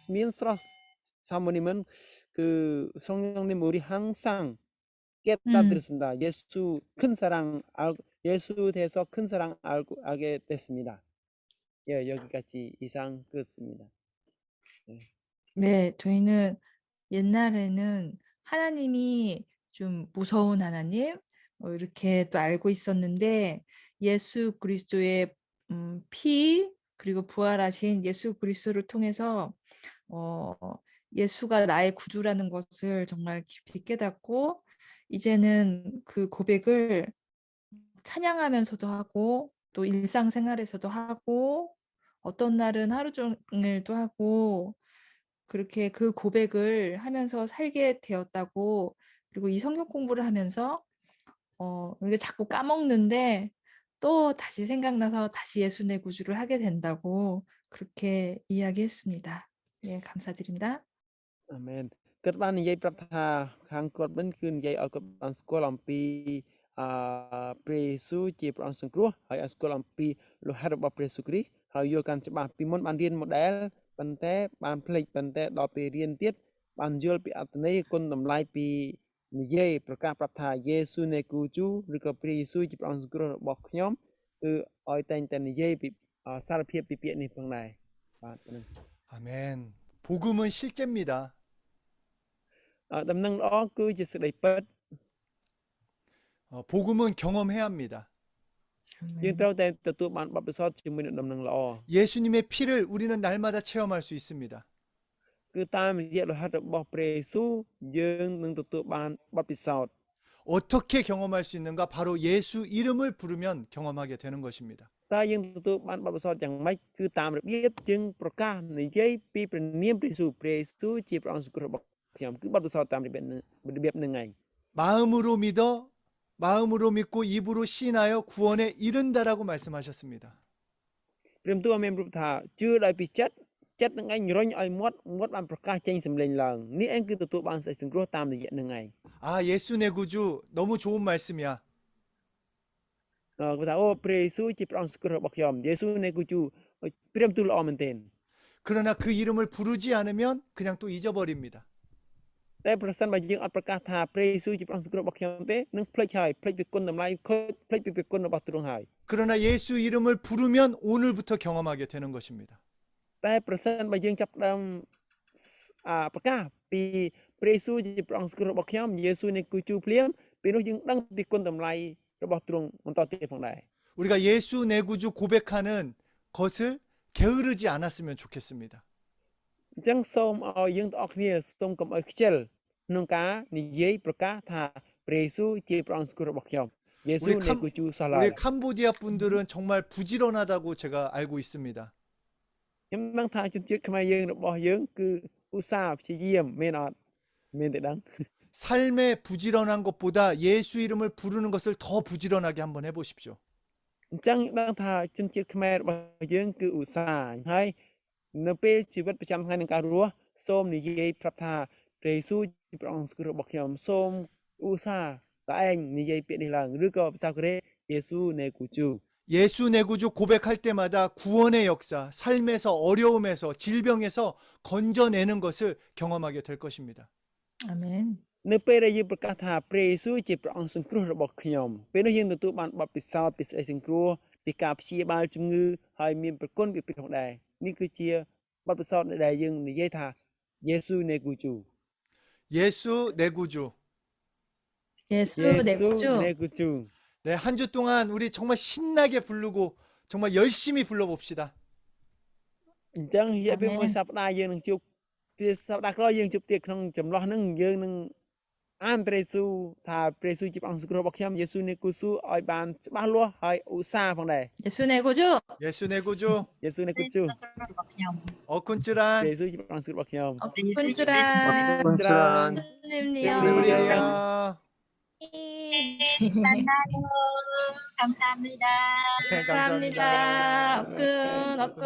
민스러 사모님은 그 성령님 우리 항상 깨닫습니다. 예수 큰 사랑 예수 대해서 큰 사랑 알게 됐습니다. 예, 여기까지 이상 끝입니다. 네, 저희는 옛날에는 하나님이 좀 무서운 하나님 이렇게 또 알고 있었는데 예수 그리스도의 피 그리고 부활하신 예수 그리스도를 통해서 예수가 나의 구주라는 것을 정말 깊이 깨닫고 이제는 그 고백을 찬양하면서도 하고 또 일상생활에서도 하고 어떤 날은 하루 종일도 하고 그렇게 그 고백을 하면서 살게 되었다고 그리고 이 성경 공부를 하면서 이게 자꾸 까먹는데 또 다시 생각나서 다시 예수 내 구주를 하게 된다고 그렇게 이야기했습니다. 예, 감사드립니다. 아멘. គាត់បាននិយាយប្រាប់ថាខាងគាត់វិញគឺនិយាយឲ្យគាត់បានស្គាល់អំពីព្រះយេស៊ូវជាព្រះអង្គសង្គ្រោះហើយឲ្យស្គាល់អំពីលោហិតរបស់ព្រះយេស៊ូវគ្រីស្ទហើយយល់កាន់ច្បាស់ពីមុនបានរៀន model ប៉ុន្តែបានភ្លេចប៉ុន្តែដល់ពេលរៀនទៀតបានយល់ពីអត្ថន័យគុណតម្លៃពីនិយាយប្រកាសប្រាប់ថាយេស៊ូវនៃគូជូឬក៏ព្រះយេស៊ូវជាព្រះអង្គសង្គ្រោះរបស់ខ្ញុំគឺឲ្យតែងតែនិយាយពីសារភាពពីពាក្យនេះផងដែរបាទ 아멘. 복음은 실제입니다. ដំណឹងល្អគឺជាសេចក្តីពិត 복음은 경험해야 합니다. យើងត្រូវតែទទួលបានបទពិសោធន៍ជាមួយនឹងដំណឹងល្អ 예수님의 피를 우리는 날마다 체험할 수 있습니다. គឺតាមរយៈលោហិតរបស់ព្រះយេស៊ូវយើងនឹងទទួលបានបទពិសោធន៍ 어떻게 경험할 수 있는가? 바로 예수 이름을 부르면 경험하게 되는 것입니다. តើយើងទទួលបានបទពិសោធន៍យ៉ាងម៉េចគឺតាមរបៀបយើងប្រកាសនិយាយពីព្រះនាមព្រះយេស៊ូវជាព្រះអង្គសង្គ្រោះរបស់ខ្ញុំគឺបទពិសោធន៍តាមរបៀបនឹងឯង 마음으로 믿고 입으로 시인하여 구원에 이른다라고 말씀하셨습니다. ព្រះបន្ទូលឲ្យមានរូបថាជឿដោយពីចិត្តនឹងឯងរុញឲ្យមាត់បានប្រកាសចេញសម្លេងឡើងនេះឯងគឺទទួលបានសេចក្តីសង្គ្រោះតាមរយៈនឹងឯង 아, 예수 내 구주 너무 좋은 말씀이야. គឺថាអូព្រះយេស៊ូវជាព្រះអង្គសង្គ្រោះរបស់ខ្ញុំយេស៊ូវនៃគូជូព្រះបន្ទូលល្អមែនទែន 그러나 그 이름을 부르지 않으면 그냥 또 잊어버립니다. តែប្រសិនបើយើងអត់ប្រកាសថាព្រះយេស៊ូវជាព្រះអង្គសង្គ្រោះរបស់ខ្ញុំទេនឹងភ្លេចហើយភ្លេចពីគុណតម្លៃភ្លេចពីគុណរបស់ទ្រង់ហើយ 그러나 예수 이름을 부르면 오늘부터 경험하게 되는 것입니다. តែប្រសិនបើយើងចាប់ផ្ដើមប្រកាសពីព្រះយេស៊ូវជាព្រះអង្គសង្គ្រោះរបស់ខ្ញុំយេស៊ូវនៃគូជូភ្លាមពេលនោះយើងដឹងពីគុណតម្លៃរបស់ទ្រង់បន្តទៀតផងដែរ 우리가 예수 내 구주 고백하는 것을 게으르지 않았으면 좋겠습니다. អញ្ចឹងសូមឲ្យយើងទាំងអស់គ្នាសូមកុំឲ្យខ្ជិលក្នុងការនិយាយប្រកាសថាព្រះយេស៊ូវជាព្រះអង្គសង្គ្រោះរបស់ខ្ញុំយេស៊ូវនៃគូជូសោះឡើយ 우리 캄보디아 분들은 정말 부지런하다고 제가 알고 있습니다. ខ្ញុំដឹងថាជនជាតិខ្មែរយើងរបស់យើងគឺឧស្សាហ៍ព្យាយាមមែនអត់មែនទេដឹង 삶의 부지런한 것보다 예수 이름을 부르는 것을 더 부지런하게 한번 해보십시오. អញ្ចឹងដឹងថាជនជាតិខ្មែររបស់យើងគឺឧស្សាហ៍ហើយនៅពេលជីវិតប្រចាំថ្ងៃក្នុងការរស់សូមនិយាយប្រាប់ថាព្រះយេស៊ូវជាព្រះអង្គសង្គ្រោះរបស់ខ្ញុំសូមឧស្សាហ៍តែឯងនិយាយពាក្យនេះឡើងឬក៏ភាសាកូរ៉េយេស៊ូវនៃគូជូ 예수 내 구주 고백할 때마다 구원의 역사, 삶에서 어려움에서 질병에서 건져내는 것을 경험하게 될 것입니다. 아멘. នៅពេលដែលយើងប្រកាសថាព្រះយេស៊ូវជាព្រះអង្គសង្គ្រោះរបស់ខ្ញុំពេលនោះយើងទទួលបានបទពិសោធន៍ពីសេចក្តីសង្គ្រោះពីការព្យាបាលជំងឺហើយមានប្រគុណពីព្រះផងដែរនេះគឺជាបទពិសោធន៍ដែលយើងនិយាយថាយេស៊ូវនៃគូជូ 예수 내 구주. 예수 내 យេស៊ូវ 구주. នៃគូជូ 네, 한 주 동안 우리 정말 신나게 부르고 정말 열심히 불러봅시다. អញ្ចឹងរយៈពេល អាមែន មួយសប្តាហ៍យើងនឹងជួបពេលសប្តាហ៍ក្រោយយើងជួបទៀតក្នុងចម្លោះហ្នឹងយើងនឹងអានព្រះយេស៊ូវថាព្រះយេស៊ូវជាព្រះអង្គសង្គ្រោះរបស់ខ្ញុំយេស៊ូវនៃគូស៊ូឲ្យបានច្បាស់លាស់ហើយឧស្សាហ៍ផងដែរ 예수 내 구주. 예수 내 구주. យេស៊ូវនៃគូជូ 어쿤쯔란. ព្រះយេស៊ូវជាព្រះអង្គសង្គ្រោះរបស់ខ្ញុំ 군주란 짠. 선생님이요. 우리야. 만나요. 감사합니다. 네, 감사합니다. 엎근 엎근.